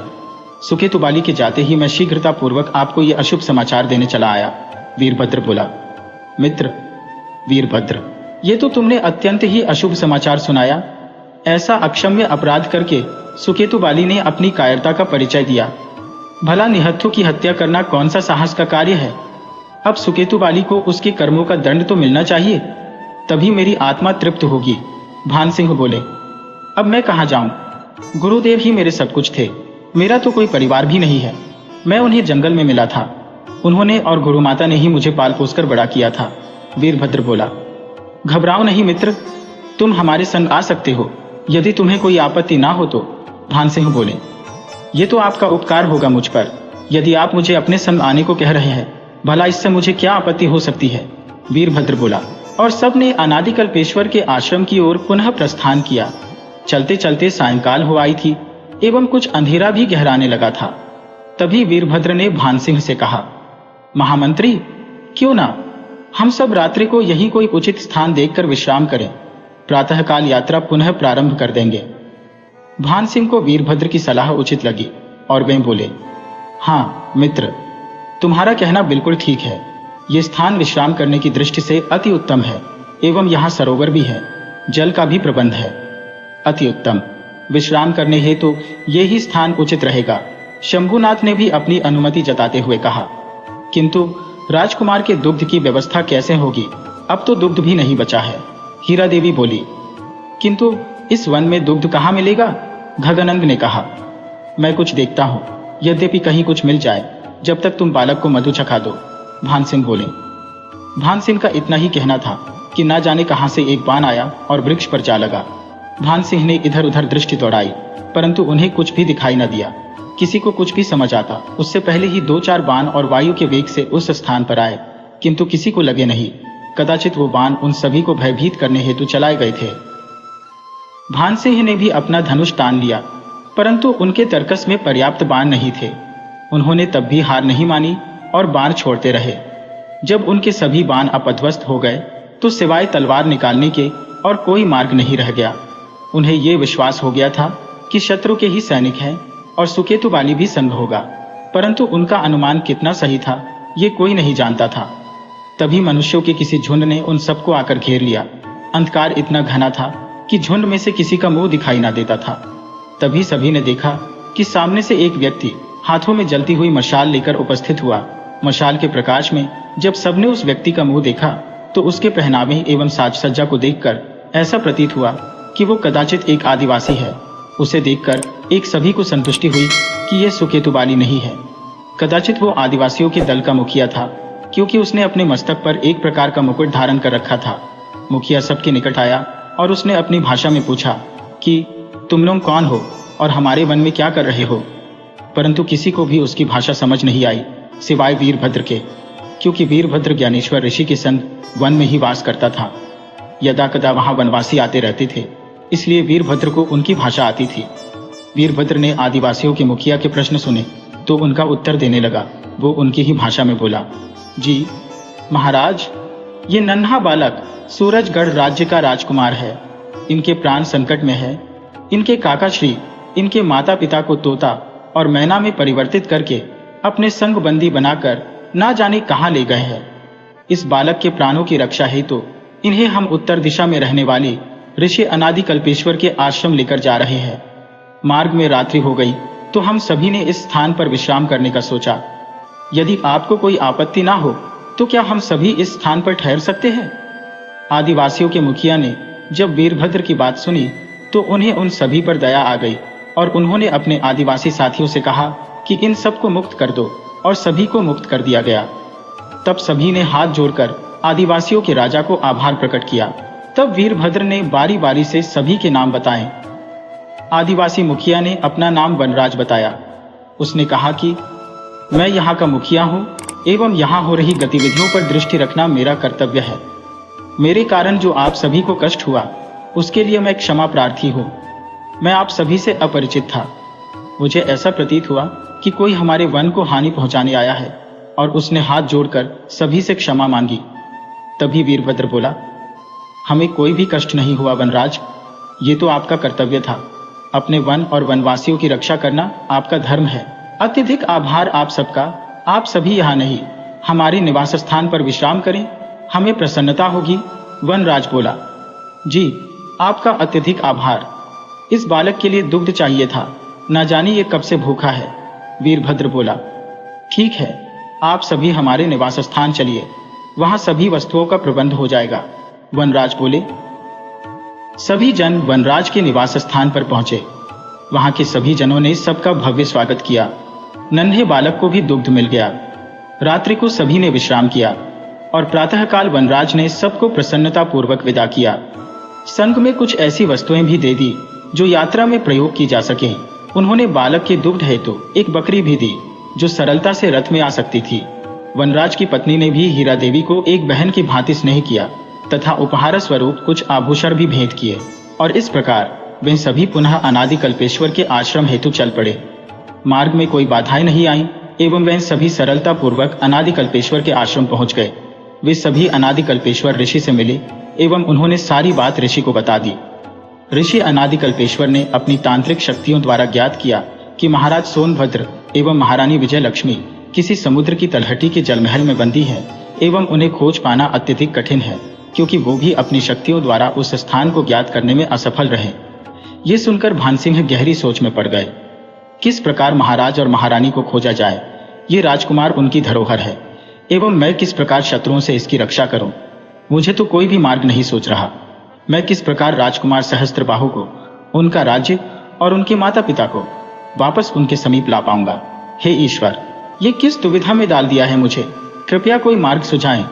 सुकेतुबाली के जाते ही मैं शीघ्रता पूर्वक आपको ये अशुभ समाचार देने चला आया। वीरभद्र बोला। मित्र वीरभद्र, ये तो तुमने अत्यंत ही अशुभ समाचार सुनाया। ऐसा अक्षम्य अपराध करके सुकेतुबाली ने अपनी कायरता का परिचय दिया। भला निहत्थों की हत्या करना कौन सा साहस का कार्य है। अब सुकेतुबाली को उसके कर्मों का दंड तो मिलना चाहिए, तभी मेरी आत्मा तृप्त होगी। भान सिंह बोले। अब मैं कहाँ जाऊं? गुरुदेव ही मेरे सब कुछ थे, मेरा तो कोई परिवार भी नहीं है। मैं उन्हें जंगल में मिला था, उन्होंने और गुरु माता ने ही मुझे पाल पोसकर बड़ा किया था। वीरभद्र बोला। घबराओ नहीं मित्र, तुम हमारे संग आ सकते हो, यदि तुम्हें कोई आपत्ति ना हो तो। भान सिंह बोले। ये तो आपका उपकार होगा मुझ पर, यदि आप मुझे अपने संग आने को कह रहे हैं, भला इससे मुझे क्या आपत्ति हो सकती है। वीरभद्र बोला। और सबने अनादिकल्पेश्वर के आश्रम की ओर पुनः प्रस्थान किया। चलते चलते सायंकाल हो आई थी एवं कुछ अंधेरा भी गहराने लगा था। तभी वीरभद्र ने भान सिंह से कहा, महामंत्री, क्यों ना हम सब रात्रि को यही कोई उचित स्थान देखकर विश्राम करें, प्रातःकाल यात्रा पुनः प्रारंभ कर देंगे। भान सिंह को वीरभद्र की सलाह उचित लगी और वे बोले, हाँ मित्र, तुम्हारा कहना बिल्कुल ठीक है। ये स्थान विश्राम करने की दृष्टि से अति उत्तम है एवं यहाँ सरोवर भी है, जल का भी प्रबंध है। अति उत्तम, विश्राम करने हेतु ये ही स्थान उचित रहेगा। शंभुनाथ ने भी अपनी अनुमति जताते हुए कहा, किंतु राजकुमार के दुग्ध की व्यवस्था कैसे होगी? अब तो दुग्ध भी नहीं बचा है। हीरा देवी बोली। किंतु इस वन में दुग्ध कहाँ मिलेगा? गगनंग ने कहा। मैं कुछ देखता हूँ, यद्यपि कहीं कुछ मिल जाए, जब तक तुम बालक को मधु चखा दो। भान सिंह बोले। भान सिंह का इतना ही कहना था कि ना जाने कहां से एक बाण आया और वृक्ष पर जा लगा। भान सिंह ने इधर उधर दृष्टि दौड़ाई, परंतु उन्हें कुछ भी दिखाई न दिया। किसी को कुछ भी समझ आता उससे पहले ही 2-4 बाण और वायु के वेग से उस स्थान पर आए, किंतु किसी को लगे नहीं। कदाचित वो बाण उन सभी को भयभीत करने हेतु चलाए गए थे। भान सिंह ने भी अपना धनुष तान लिया, परंतु उनके तर्कस में पर्याप्त बाण नहीं थे। उन्होंने तब भी हार नहीं मानी और बाण छोड़ते रहे। जब उनके सभी बाण अपध्वस्त हो गए तो सिवाय तलवार निकालने के और कोई मार्ग नहीं रह गया। उन्हें यह विश्वास हो गया था कि शत्रु के ही सैनिक हैं और सुकेतुबाली भी संग होगा, परंतु उनका अनुमान कितना सही था ये कोई नहीं जानता था। तभी मनुष्यों के किसी झुंड ने उन सबको आकर घेर लिया। अंधकार इतना घना था कि झुंड में से किसी का मुंह दिखाई ना देता था। तभी सभी ने देखा कि सामने से एक व्यक्ति हाथों में जलती हुई मशाल लेकर उपस्थित हुआ। मशाल के प्रकाश में जब सबने उस व्यक्ति का मुंह देखा तो उसके पहनावे एवं साज सज्जा को देखकर ऐसा प्रतीत हुआ कि वो कदाचित एक आदिवासी है। उसे देखकर एक सभी को संतुष्टि हुई कि यह सुकेतुबाली नहीं है, कदाचित वो आदिवासियों के दल का मुखिया था, क्योंकि उसने अपने मस्तक पर एक प्रकार का मुकुट धारण कर रखा था। मुखिया सबके निकट आया और उसने अपनी भाषा में पूछा कि तुम लोग कौन हो और हमारे वन में क्या कर रहे हो? परंतु किसी को भी उसकी भाषा समझ नहीं आई सिवाय वीरभद्र के, क्योंकि वीरभद्र ज्ञानेश्वर ऋषि के संग वन में ही वास करता था। यदा कदा वहां वनवासी आते रहते थे, इसलिए वीरभद्र को उनकी भाषा आती थी। वीरभद्र ने आदिवासियों के मुखिया के प्रश्न सुने तो उनका उत्तर देने लगा। वो उनकी ही भाषा में बोला, जी महाराज, ये नन्हा बालक सूरजगढ़ राज्य का राजकुमार है। इनके प्राण संकट में है। इनके काका श्री इनके माता पिता को तोता और मैना में परिवर्तित करके अपने संग बंदी बनाकर ना जाने कहां ले गए हैं। इस बालक के प्राणों की रक्षा हेतु इन्हें हम उत्तर दिशा में रहने वाली ऋषि अनादि कल्पेश्वर के आश्रम लेकर जा रहे हैं। मार्ग में रात्रि हो गई तो हम सभी ने इस स्थान पर विश्राम करने का सोचा। यदि आपको कोई आपत्ति ना हो तो क्या हम सभी इस स्थान पर ठहर सकते हैं? आदिवासियों के मुखिया ने जब वीरभद्र की बात सुनी तो उन्हें उन सभी पर दया आ गई और उन्होंने अपने आदिवासी साथियों से कहा कि इन सबको मुक्त कर दो, और सभी को मुक्त कर दिया गया। तब सभी ने हाथ जोड़कर आदिवासियों के राजा को आभार प्रकट किया। तब वीरभद्र ने बारी बारी से सभी के नाम बताए। आदिवासी मुखिया ने अपना नाम वनराज बताया। उसने कहा कि मैं यहाँ का मुखिया हूँ एवं यहाँ हो रही गतिविधियों पर दृष्टि रखना मेरा कर्तव्य है। मेरे कारण जो आप सभी को कष्ट हुआ उसके लिए मैं क्षमा प्रार्थी हूँ। मैं आप सभी से अपरिचित था। मुझे ऐसा प्रतीत हुआ कि कोई हमारे वन को हानि पहुंचाने आया है और उसने हाथ जोड़कर सभी से क्षमा मांगी। तभी वीरभद्र बोला, हमें कोई भी कष्ट नहीं हुआ वनराज, ये तो आपका कर्तव्य था। अपने वन और वनवासियों की रक्षा करना आपका धर्म है। अत्यधिक आभार आप सबका। आप सभी यहाँ नहीं, हमारे निवास स्थान पर विश्राम करें, हमें प्रसन्नता होगी। वनराज बोला, जी आपका अत्यधिक आभार। इस बालक के लिए दुग्ध चाहिए था, न जाने ये कब से भूखा है। वीरभद्र बोला, ठीक है, आप सभी हमारे निवास स्थान चलिए, वहां सभी वस्तुओं का प्रबंध हो जाएगा। वनराज बोले। सभी जन वनराज के निवास स्थान पर पहुंचे। वहां के सभी जनों ने सबका भव्य स्वागत किया। नन्हे बालक को भी दुग्ध मिल गया। रात्रि को सभी ने विश्राम किया और प्रातःकाल वनराज ने सबको प्रसन्नता पूर्वक विदा किया। संग में कुछ ऐसी वस्तुएं भी दे दी जो यात्रा में प्रयोग की जा सके। उन्होंने बालक के दुग्ध हेतु एक बकरी भी दी जो सरलता से रथ में आ सकती थी। वनराज की पत्नी ने भी हीरा देवी को एक बहन की भांति स्नेह किया तथा उपहार स्वरूप कुछ आभूषण भी भेंट किए और इस प्रकार वे सभी पुनः अनादि कल्पेश्वर के आश्रम हेतु चल पड़े। मार्ग में कोई बाधाएं नहीं आईं एवं वे सभी सरलता पूर्वक अनादि कल्पेश्वर के आश्रम पहुंच गए। वे सभी अनादि कल्पेश्वर ऋषि से मिले एवं उन्होंने सारी बात ऋषि को बता दी। ऋषि अनादि कल्पेश्वर ने अपनी तांत्रिक शक्तियों द्वारा ज्ञात किया कि महाराज सोनभद्र एवं महारानी विजय लक्ष्मी किसी समुद्र की तलहटी के जलमहल में बंदी है एवं उन्हें खोज पाना अत्यधिक कठिन है, क्योंकि वो भी अपनी शक्तियों द्वारा उस स्थान को ज्ञात करने में असफल रहे। ये सुनकर भानसिंह गहरी सोच में पड़ गए। किस प्रकार महाराज और महारानी को खोजा जाए? ये राजकुमार उनकी धरोहर है एवं मैं किस प्रकार शत्रुओं से इसकी रक्षा करूं? मुझे तो कोई भी मार्ग नहीं सूझ रहा। मैं किस प्रकार राजकुमार सहस्त्रबाहु को, उनका राज्य और उनके माता पिता को वापस उनके समीप ला पाऊंगा? हे ईश्वर, ये किस दुविधा में डाल दिया है मुझे, कृपया कोई मार्ग सुझाएं।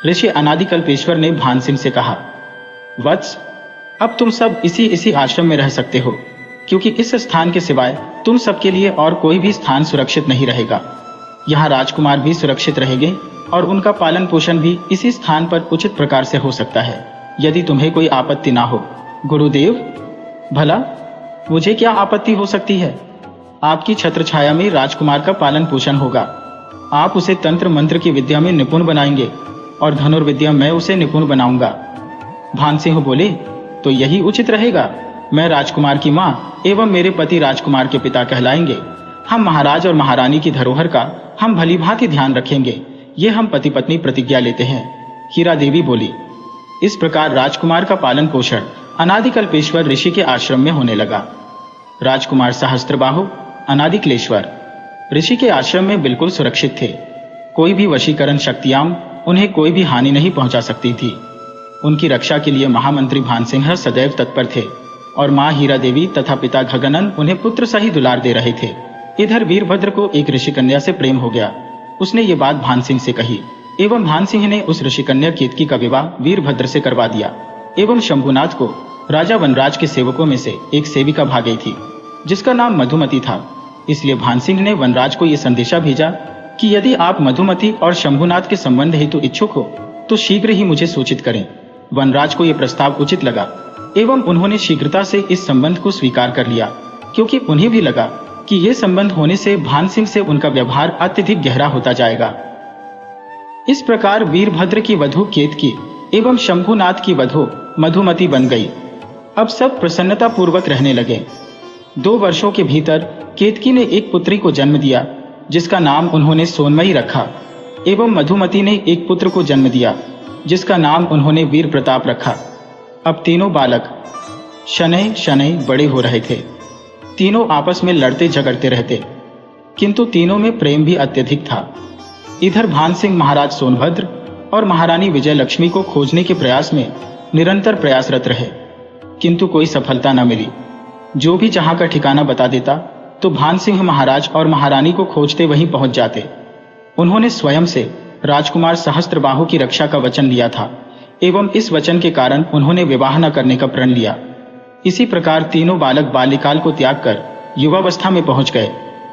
ऋषि अनादि कल्पेश्वर ने भानसिंह से कहा, वत्स, अब तुम सब इसी आश्रम में रह सकते हो, क्योंकि इस स्थान के सिवाय तुम सबके लिए और कोई भी स्थान सुरक्षित नहीं रहेगा। यहाँ राजकुमार भी सुरक्षित रहेंगे और उनका पालन पोषण भी इसी स्थान पर उचित प्रकार से हो सकता है, यदि तुम्हें कोई आपत्ति ना हो। गुरुदेव, भला मुझे क्या आपत्ति हो सकती है? आपकी छत्र छाया में राजकुमार का पालन पोषण होगा। आप उसे तंत्र मंत्र की विद्या में निपुण बनाएंगे और धनुर्विद्या मैं उसे निपुण बनाऊंगा। भानसिंह बोले, तो यही उचित रहेगा। मैं राजकुमार की माँ एवं मेरे पति राजकुमार के पिता कहलाएंगे। हम महाराज और महारानी की धरोहर का हम भली भांति ध्यान रखेंगे। ये हम पति पत्नी प्रतिज्ञा लेते हैं। हीरा देवी बोली। इस प्रकार राजकुमार का पालन पोषण अनादि कल्पेश्वर ऋषि के आश्रम में होने लगा। राजकुमार सहस्त्रबाहु अनादिकलेश्वर ऋषि के आश्रम में बिल्कुल सुरक्षित थे। कोई भी वशीकरण शक्तियां उन्हें कोई भी हानि नहीं पहुंचा सकती थी। उनकी रक्षा के लिए महामंत्री भानसिंह सदैव तत्पर थे और मां हीरा देवी तथा पिता घगनन उन्हें पुत्र सही दुलार दे रहे थे। इधर वीरभद्र को एक ऋषि कन्या से प्रेम हो गया। उसने ये बात भानसिंह से कही एवं भानसिंह ने उस ऋषि कन्या केतकी का विवाह वीरभद्र से करवा दिया एवं शंभुनाथ को राजा वनराज के सेवकों में से एक सेविका भागी थी जिसका नाम मधुमती था। इसलिए भानसिंह ने वनराज को यह संदेशा भेजा कि यदि आप मधुमती और शंभुनाथ के संबंध हेतु इच्छुक हो तो शीघ्र ही मुझे सूचित करें। वनराज को यह प्रस्ताव उचित लगा एवं उन्होंने शीघ्रता से इस संबंध को स्वीकार कर लिया, क्योंकि उन्हें भी लगा कि यह संबंध होने से भानसिंह से उनका व्यवहार अत्यधिक गहरा होता जाएगा। इस प्रकार वीरभद्र की वधू केतकी एवं शंभुनाथ की वधू मधुमती बन गई। अब सब प्रसन्नता पूर्वक रहने लगे। 2 वर्षों के भीतर केतकी ने एक पुत्री को जन्म दिया जिसका नाम उन्होंने सोनमयी रखा एवं मधुमती ने एक पुत्र को जन्म दिया जिसका नाम उन्होंने वीर प्रताप रखा। अब तीनों बालक शनैः शनैः बड़े हो रहे थे। तीनों आपस में लड़ते झगड़ते रहते, किंतु तीनों में प्रेम भी अत्यधिक था। इधर भानसिंह महाराज सोनभद्र और महारानी विजय लक्ष्मी को खोजने के प्रयास में निरंतर प्रयासरत रहे, किंतु कोई सफलता न मिली। जो भी जहां का ठिकाना बता देता तो भानसिंह महाराज और महारानी को खोजते वहीं पहुंच जाते। उन्होंने स्वयं से राजकुमार सहस्त्रबाहु की रक्षा का वचन लिया था एवं इस वचन के कारण उन्होंने विवाह न करने का प्रण लिया। इसी प्रकार तीनों बालक बाल्यकाल को त्याग कर युवावस्था में पहुंच गए।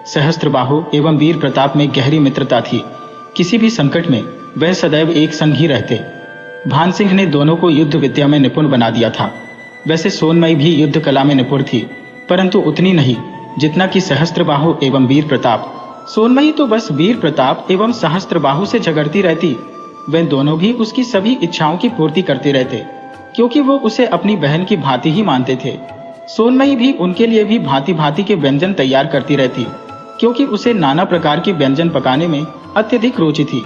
सहस्त्रबाहु एवं वीर प्रताप में गहरी मित्रता थी। किसी भी संकट में वह सदैव एक संग ही रहते। भान सिंह ने दोनों को युद्ध विद्या में निपुण बना दिया था। वैसे सोनमई भी युद्ध कला में निपुण थी, परंतु उतनी नहीं जितना कि सहस्त्रबाहु एवं वीर प्रताप। सोनमई तो बस वीर प्रताप एवं सहस्त्रबाहु से झगड़ती रहती। वे दोनों भी उसकी सभी इच्छाओं की पूर्ति करते रहते, क्योंकि वो उसे अपनी बहन की भांति ही मानते थे। सोनमई भी उनके लिए भी भांति भांति के व्यंजन तैयार करती रहती, क्योंकि उसे नाना प्रकार के व्यंजन पकाने में अत्यधिक रुचि थी।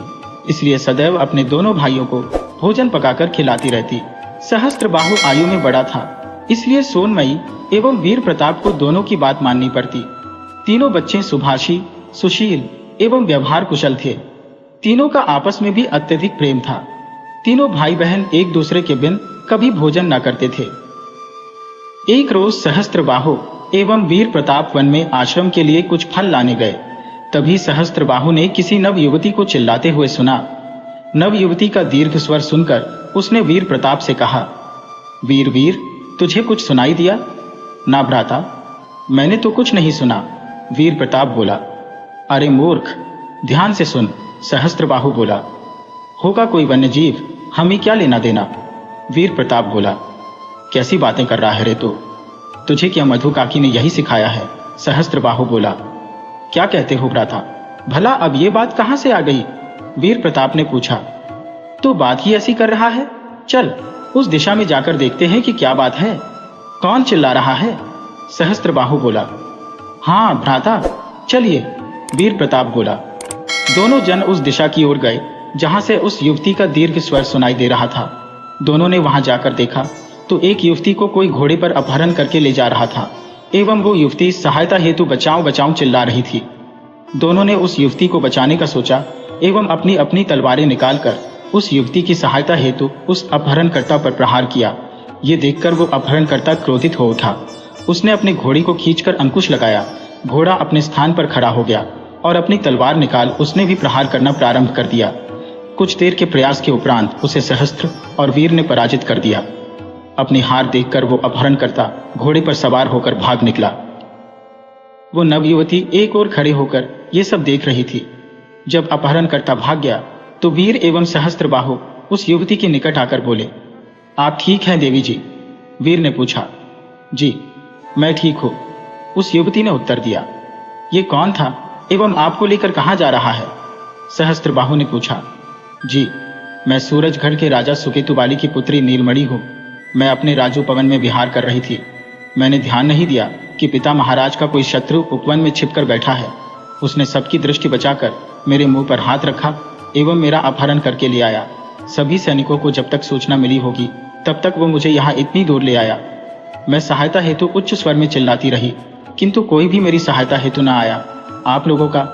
इसलिए सदैव अपने दोनों भाइयों को भोजन पकाकर खिलाती रहती। सहस्त्रबाहु आयु में बड़ा था, इसलिए सोनमई एवं वीर प्रताप को दोनों की बात माननी पड़ती। तीनों बच्चे सुभाषी, सुशील एवं व्यवहार कुशल थे। तीनों का आपस में भी अत्यधिक प्रेम था। तीनों भाई बहन एक दूसरे के बिन कभी भोजन न करते थे। एक रोज सहस्त्रबाहु एवं वीर प्रताप वन में आश्रम के लिए कुछ फल लाने गए। तभी सहस्त्रबाहु ने किसी नव युवती को चिल्लाते हुए सुना। नव युवती का दीर्घ स्वर सुनकर उसने वीर प्रताप से कहा, वीर वीर, तुझे कुछ सुनाई दिया? ना भ्राता, मैंने तो कुछ नहीं सुना। वीर प्रताप बोला। अरे मूर्ख, ध्यान से सुन। सहस्त्रबाहु बोला। होगा कोई वन्यजीव, हमें क्या लेना देना? वीर प्रताप बोला। कैसी बातें कर रहा है रे तू? तुझे क्या मधु काकी ने यही सिखाया है? सहस्त्रबाहु बोला। क्या कहते हो भ्राता? भला अब ये बात कहां से आ गई? वीर प्रताप ने पूछा। तो बात ही ऐसी कर रहा है, चल उस दिशा में जाकर देखते हैं कि क्या बात है। कौन चिल्ला रहा है? सहस्त्रबाहु बोला। हाँ भ्राता, चलिए, वीर प्रताप बोला। दोनों जन उस दिशा की ओर गए जहां से उस युवती का दीर्घ स्वर सुनाई दे रहा था। दोनों ने वहां जाकर देखा तो एक युवती को कोई घोड़े पर अपहरण करके ले जा रहा था एवं वो युवती सहायता हेतु बचाओ बचाओ चिल्ला रही थी। दोनों ने उस युवती को बचाने का सोचा एवं अपनी अपनी तलवारें निकालकर उस युवती की सहायता हेतु उस अपहरणकर्ता पर प्रहार किया। ये देखकर वो अपहरणकर्ता क्रोधित हो उठा। उसने अपने घोड़ी को खींचकर अंकुश लगाया। घोड़ा अपने स्थान पर खड़ा हो गया और अपनी तलवार निकाल उसने भी प्रहार करना प्रारंभ कर दिया। कुछ देर के प्रयास के उपरांत उसे सहस्त्र और वीर ने पराजित कर दिया। अपनी हार देखकर वो अपहरणकर्ता घोड़े पर सवार होकर भाग निकला। वो नवयुवती एक ओर खड़े होकर ये सब देख रही थी। जब अपहरणकर्ता भाग गया तो वीर एवं सहस्त्रबाहु उस युवती के निकट आकर बोले, आप ठीक हैं देवी जी? वीर ने पूछा। जी, मैं ठीक हूं, उस युवती ने उत्तर दिया। ये कौन था एवं आपको लेकर कहां जा रहा है? सहस्त्रबाहु ने पूछा। जी, मैं सूरजगढ़ के राजा सुकेतुबाली की पुत्री नीलमणि हूं। मैं अपने राजोपवन में विहार कर रही थी। मैंने ध्यान नहीं दिया कि पिता महाराज का कोई शत्रु उपवन में छिपकर बैठा है। उसने सबकी दृष्टि बचाकर मेरे मुंह पर हाथ रखा एवं मेरा अपहरण करके ले आया। सभी सैनिकों को जब तक सूचना मिली होगी तब तक वो मुझे यहाँ इतनी दूर ले आया। मैं सहायता हेतु उच्च स्वर में चिल्लाती रही, किंतु कोई भी मेरी सहायता हेतु न आया। आप लोगों का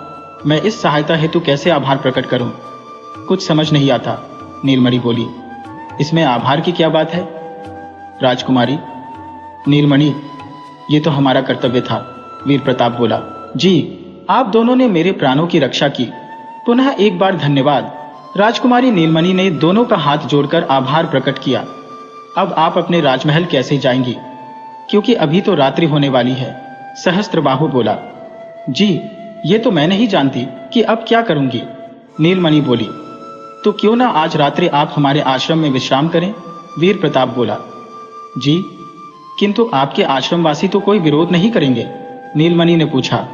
मैं इस सहायता हेतु कैसे आभार प्रकट करूं? कुछ समझ नहीं आता, नीलमणि बोली। इसमें आभार की क्या बात है? राजकुमारी नीलमणि, ये तो हमारा कर्तव्य था, वीर प्रताप बोला। जी, आप दोनों ने मेरे प्राणों की रक्षा की, पुनः एक बार धन्यवाद। राजकुमारी नीलमणि ने दोनों का हाथ जोड़कर आभार प्रकट किया। अब आप अपने राजमहल कैसे जाएंगी, क्योंकि अभी तो रात्रि होने वाली है? सहस्त्रबाहु बोला। जी, ये तो मैं नहीं जानती कि अब क्या करूंगी, नीलमणि बोली। तो क्यों ना आज रात्रि आप हमारे आश्रम में विश्राम करें, वीर प्रताप बोला। जी, किंतु आपके आश्रमवासी तो कोई विरोध नहीं करेंगे, नीलमणि ने पूछा।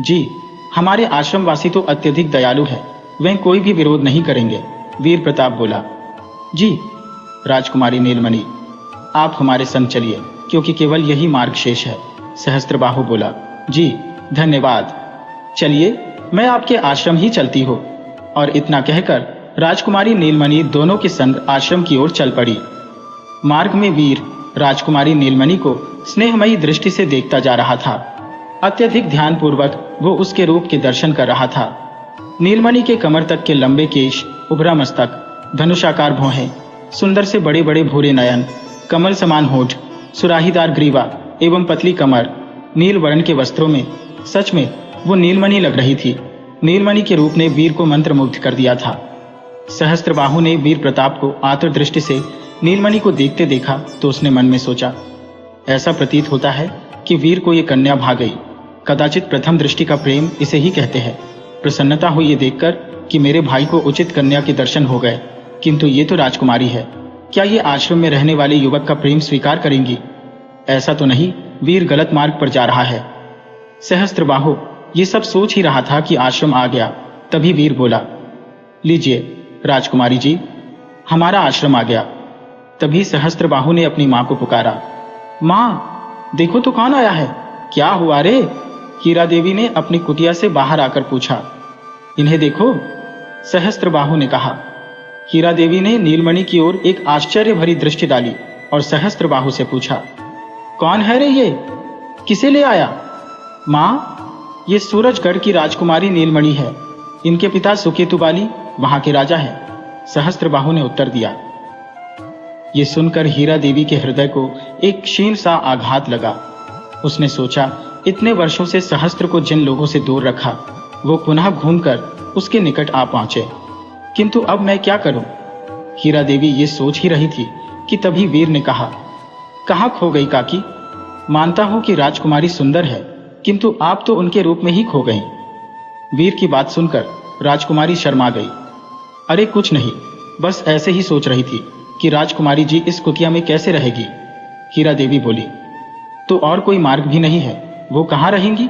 जी, हमारे आश्रमवासी तो अत्यधिक दयालु है, वे कोई भी विरोध नहीं करेंगे, वीर प्रताप बोला। जी, राजकुमारी नीलमणि, आप हमारे संग चलिए, क्योंकि केवल यही मार्ग शेष है, सहस्त्रबाहु बोला। जी, धन्यवाद। चलिए, मैं आपके आश्रम ही चलती हूँ। और इतना कहकर राजकुमारी नीलमणि दोनों के संग आश्रम की ओर चल पड़ी। मार्ग में वीर राजकुमारी नीलमणि को स्नेहमयी दृष्टि से देखता जा रहा था। अत्यधिक ध्यानपूर्वक वो उसके रूप के दर्शन कर रहा था। नीलमणि के कमर तक के लंबे केश, उभरा मस्तक, धनुषाकार भौहें, सुंदर से बड़े बड़े भूरे नयन, कमल समान होठ, सुराहीदार ग्रीवा एवं पतली कमर, नील वर्ण के वस्त्रों में सच में वो नीलमणि लग रही थी। नीलमणि के रूप ने वीर को मंत्रमुग्ध कर दिया था। सहस्त्रबाहु ने वीर प्रताप को आतुर दृष्टि से नीलमणि को देखते देखा तो उसने मन में सोचा, ऐसा प्रतीत होता है कि वीर को ये कन्या भा गई। कदाचित प्रथम दृष्टि का प्रेम इसे ही कहते हैं। प्रसन्नता हुई ये देखकर कि मेरे भाई को उचित कन्या के दर्शन हो गए, किंतु ये तो राजकुमारी है, क्या ये आश्रम में रहने वाले युवक का प्रेम स्वीकार करेंगी? ऐसा तो नहीं, वीर गलत मार्ग पर जा रहा है। सहस्त्रबाहु ये सब सोच ही रहा था कि आश्रम आ गया। तभी वीर बोला, लीजिए राजकुमारी जी, हमारा आश्रम आ गया। तभी सहस्त्रबाहु ने अपनी मां को पुकारा, मां देखो तो कौन आया है। क्या हुआ रे? हीरा देवी ने अपनी कुटिया से बाहर आकर पूछा। इन्हें देखो, सहस्त्रबाहु ने कहा। हीरा देवी ने नीलमणि की ओर एक आश्चर्य भरी दृष्टि डाली और सहस्त्रबाहु से पूछा, कौन है रे ये? किसे ले आया? मां, ये सूरजगढ़ की राजकुमारी नीलमणि है। इनके पिता सुकेतुबाली वहां के राजा है। सहस्त्रबाहु ने उत्तर दिया। ये सुनकर हीरा देवी के हृदय को एक क्षीण सा आघात लगा। उसने सोचा, इतने वर्षों से सहस्त्र को जिन लोगों से दूर रखा, वो पुनः घूमकर उसके निकट आ पहुंचे, किंतु अब मैं क्या करूं? हीरा देवी ये सोच ही रही थी कि तभी वीर ने कहा, कहां खो गई काकी? मानता हूं कि राजकुमारी सुंदर है, किंतु आप तो उनके रूप में ही खो गई। वीर की बात सुनकर राजकुमारी शर्मा गई। अरे कुछ नहीं, बस ऐसे ही सोच रही थी कि राजकुमारी जी इस कुटिया में कैसे रहेगी। हीरा देवी बोली, तो और कोई मार्ग भी नहीं है? वो कहाँ रहेंगी?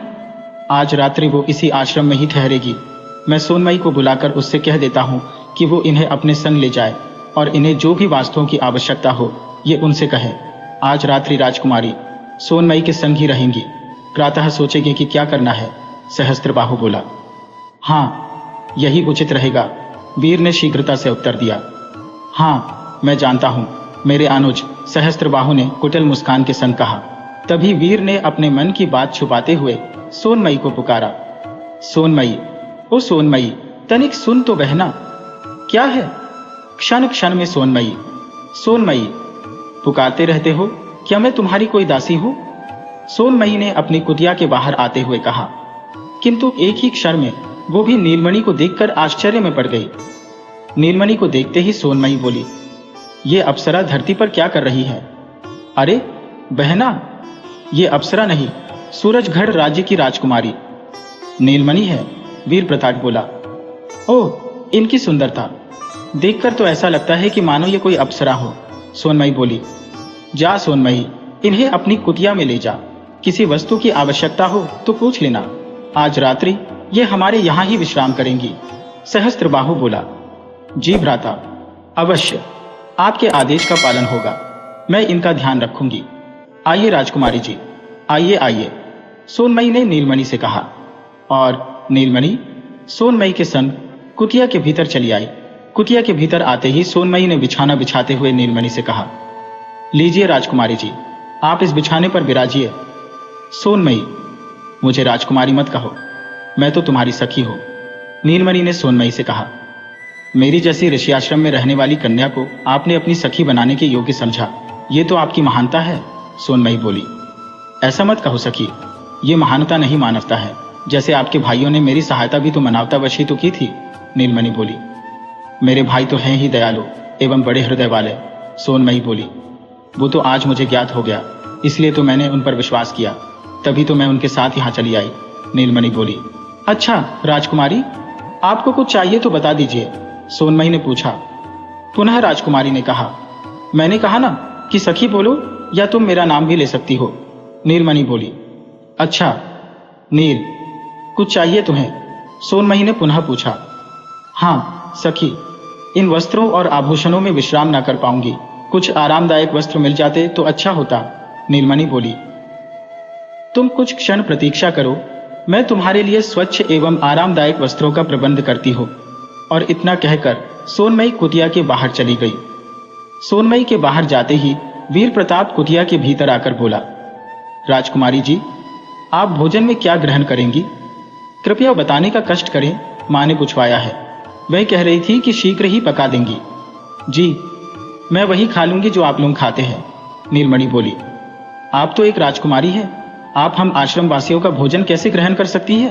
आज रात्रि वो इसी आश्रम में ही ठहरेगी। मैं सोनमई को बुलाकर उससे कह देता हूँ कि वो इन्हें अपने संग ले जाए और इन्हें जो भी वस्तुओं की आवश्यकता हो ये उनसे कहे। आज रात्रि राजकुमारी सोनमई के संग ही रहेंगी, प्रातः सोचेगी कि क्या करना है। सहस्त्रबाहु बोला, हाँ यही उचित रहेगा। वीर ने शीघ्रता से उत्तर दिया, हाँ मैं जानता हूं मेरे अनुज। सहस्त्रबाहु ने कुटिल मुस्कान के संग कहा। तभी वीर ने अपने मन की बात छुपाते हुए सोनमई को पुकारा, सोनमई, ओ सोनमई, तनिक सुन तो बहना। क्या है? क्षण क्षण में सोनमई सोनमई पुकारते रहते हो, क्या मैं तुम्हारी कोई दासी हूं? सोनमई ने अपनी कुटिया के बाहर आते हुए कहा, किंतु एक ही क्षण में वो भी नीलमणि को देखकर आश्चर्य में पड़ गई। नीलमणि को देखते ही सोनमई बोली, ये अप्सरा धरती पर क्या कर रही है? अरे बहना, ये अप्सरा नहीं, सूरजगढ़ राज्य की राजकुमारी नीलमणि है। वीर प्रताप बोला, ओह, इनकी सुंदरता देखकर तो ऐसा लगता है कि मानो ये कोई अप्सरा हो। सोनमई बोली, जा सोनमई, इन्हें अपनी कुटिया में ले जा। किसी वस्तु की आवश्यकता हो तो पूछ लेना। आज रात्रि ये हमारे यहां ही विश्राम करेंगी। सहस्त्रबाहु बोला, जी भ्राता, अवश्य आपके आदेश का पालन होगा। मैं इनका ध्यान रखूंगी। आइए राजकुमारी जी, आइए आइए, सोनमई ने नीलमणि से कहा। और नीलमणि सोनमई के संग कुटिया के भीतर चली आई। कुटिया के भीतर आते ही सोनमई ने बिछाना बिछाते हुए नीलमणि से कहा, लीजिए राजकुमारी जी, आप इस बिछाने पर विराजिए। सोनमई, मुझे राजकुमारी मत कहो, मैं तो तुम्हारी सखी हूं। नीलमणि ने सोनमई से कहा, मेरी जैसी ऋषि आश्रम में रहने वाली कन्या को आपने अपनी सखी बनाने के योग्य समझा, ये तो आपकी महानता है। सोनमई बोली, ऐसा मत कहो सखी, ये महानता नहीं मानवता है। जैसे आपके भाइयों ने मेरी सहायता भी तो मानवतावश ही तो की थी। नीलमणि बोली, मेरे भाई तो हैं ही दयालु एवं बड़े हृदय वाले। सोनमई बोली, वो तो आज मुझे ज्ञात हो गया, इसलिए तो मैंने उन पर विश्वास किया, तभी तो मैं उनके साथ यहाँ चली आई। नीलमणि बोली, अच्छा राजकुमारी, आपको कुछ चाहिए तो बता दीजिए। सोनमई ने पूछा। पुनः राजकुमारी ने कहा, मैंने कहा ना कि सखी बोलो, या तुम मेरा नाम भी ले सकती हो। नीलमणि बोली, अच्छा नील, कुछ चाहिए तुम्हें? सोनमई ने पुनः पूछा। हाँ सखी, इन वस्त्रों और आभूषणों में विश्राम न कर पाऊंगी, कुछ आरामदायक वस्त्र मिल जाते तो अच्छा होता। नीलमणि बोली, तुम कुछ क्षण प्रतीक्षा करो, मैं तुम्हारे लिए स्वच्छ एवं आरामदायक वस्त्रों का प्रबंध करती हूँ। और इतना कहकर सोनमई कुटिया के बाहर चली गई। सोनमई के बाहर जाते ही वीर प्रताप कुटिया के भीतर आकर बोला, राजकुमारी जी, आप भोजन में क्या ग्रहण करेंगी? कृपया बताने का कष्ट करें, मां ने पूछवाया है। वह कह रही थी कि शीघ्र ही पका देंगी। जी, मैं वही खा लूंगी जो आप लोग खाते हैं। नीलमणि बोली, आप तो एक राजकुमारी है, आप हम आश्रम वासियों का भोजन कैसे ग्रहण कर सकती है?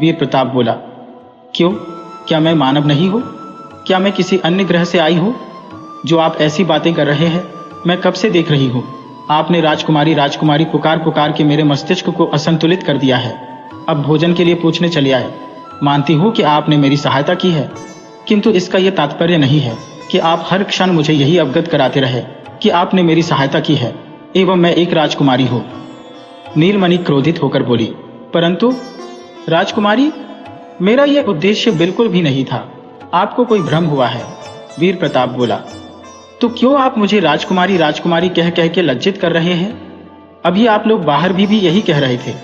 वीर प्रताप बोला, क्यों, क्या मैं मानव नहीं हूं? क्या मैं किसी अन्य ग्रह से आई हूं? जो आप ऐसी बातें कर रहे हैं मैं कब से देख रही हूं। आपने राजकुमारी राजकुमारी पुकार पुकार के मेरे मस्तिष्क को असंतुलित कर दिया है। अब भोजन के लिए पूछने चले आए। मानती हूं कि आपने मेरी सहायता की है, किंतु इसका यह तात्पर्य नहीं है कि आप हर क्षण मुझे यही अवगत कराते रहे कि आपने मेरी सहायता की है एवं मैं एक राजकुमारी हूँ। नीलमणि क्रोधित होकर बोली, परंतु राजकुमारी, मेरा यह उद्देश्य बिल्कुल भी नहीं था। आपको कोई भ्रम हुआ है। वीर प्रताप बोला, तो क्यों आप मुझे राजकुमारी राजकुमारी कह कह के लज्जित कर रहे हैं? अभी आप लोग बाहर भी यही कह रहे थे,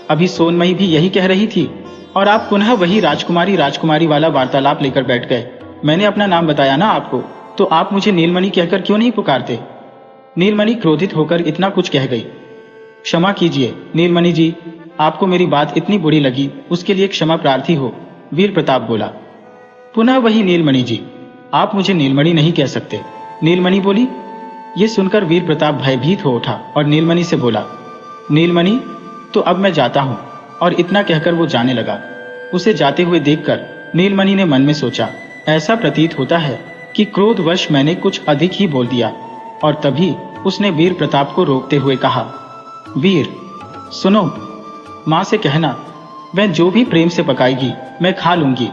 अभी सोनमयी भी यही कह रही थी, और आप पुनः वही राजकुमारी राजकुमारी वाला वार्तालाप लेकर बैठ गए। मैंने अपना नाम बताया ना आपको, तो आप मुझे नीलमणि कहकर क्यों नहीं पुकारते? नीलमणि क्रोधित होकर इतना कुछ कह गई। क्षमा कीजिए नीलमणि जी, आपको मेरी बात इतनी बुरी लगी, उसके लिए क्षमा प्रार्थी हो। वीर प्रताप बोला। पुनः वही नीलमणि जी, आप मुझे नीलमणि नहीं कह सकते। नीलमणि बोली। ये सुनकर वीर प्रताप भयभीत हो उठा और नीलमणि से बोला, नीलमणि, तो अब मैं जाता हूं। और इतना कहकर वो जाने लगा। उसे जाते हुए देखकर नीलमणि ने मन में सोचा, ऐसा प्रतीत होता है कि क्रोधवश मैंने कुछ अधिक ही बोल दिया। और तभी उसने वीर प्रताप को रोकते हुए कहा, वीर सुनो, माँ से कहना वह जो भी प्रेम से पकाएगी मैं खा लूंगी।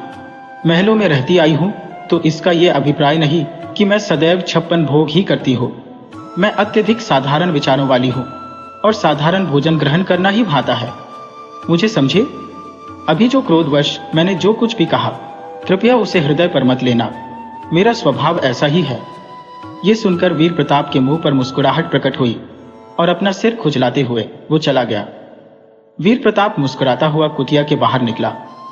महलों में रहती आई हूं तो इसका यह अभिप्राय नहीं कि मैं सदैव 56 भोग ही करती हो। मैं अत्यधिक साधारण विचारों वाली हूं और साधारण भोजन ग्रहण करना ही भाता है। मुझे समझे। अभी जो क्रोधवश मैंने जो कुछ भी कहा, कृपया उसे हृदय पर मत लेना। मेरा स्वभाव ऐसा ही है। ये सुनकर वीर प्रताप के मुंह पर मुस्कुराहट प्रकट हुई और अपना सिर खुजलाते हुए वो चला गया। वीर प्रताप मुस्कुराता हुआ कुटिया के बाहर निकला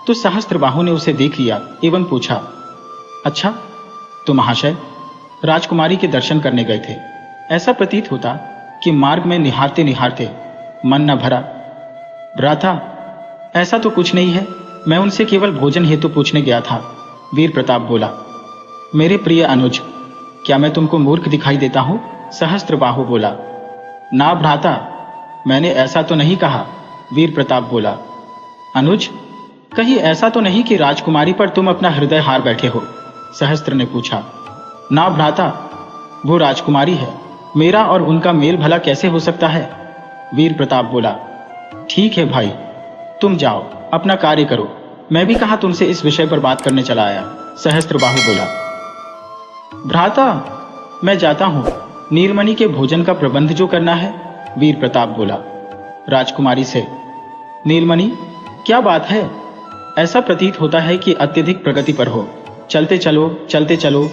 तो सहस्त्रबाहु ने उसे देख लिया एवं पूछा, अच्छा, तो महाशय राजकुमारी के दर्शन करने गए थे? ऐसा प्रतीत होता कि मार्ग में निहारते निहारते मन न भरा। भ्राता, ऐसा तो कुछ नहीं है, मैं उनसे केवल भोजन हेतु पूछने गया था। वीर प्रताप बोला। मेरे प्रिय अनुज, क्या मैं तुमको मूर्ख दिखाई देता हूं? सहस्त्रबाहु बोला। ना भ्राता, मैंने ऐसा तो नहीं कहा। वीर प्रताप बोला। अनुज, कहीं ऐसा तो नहीं कि राजकुमारी पर तुम अपना हृदय हार बैठे हो? सहस्त्र ने पूछा। ना भ्राता, वो राजकुमारी है, मेरा और उनका मेल भला कैसे हो सकता है? वीर प्रताप बोला। ठीक है भाई, तुम जाओ, अपना कार्य करो, मैं भी कहा तुमसे इस विषय पर बात करने चला आया। सहस्त्रबाहु बोला। भ्राता, मैं जाता हूं, नीलमणि के भोजन का प्रबंध जो करना है। वीर प्रताप बोला। राजकुमारी से, नीलमणि, क्या बात है? ऐसा प्रतीत होता है कि अत्यधिक प्रगति पर हो। चलते चलो,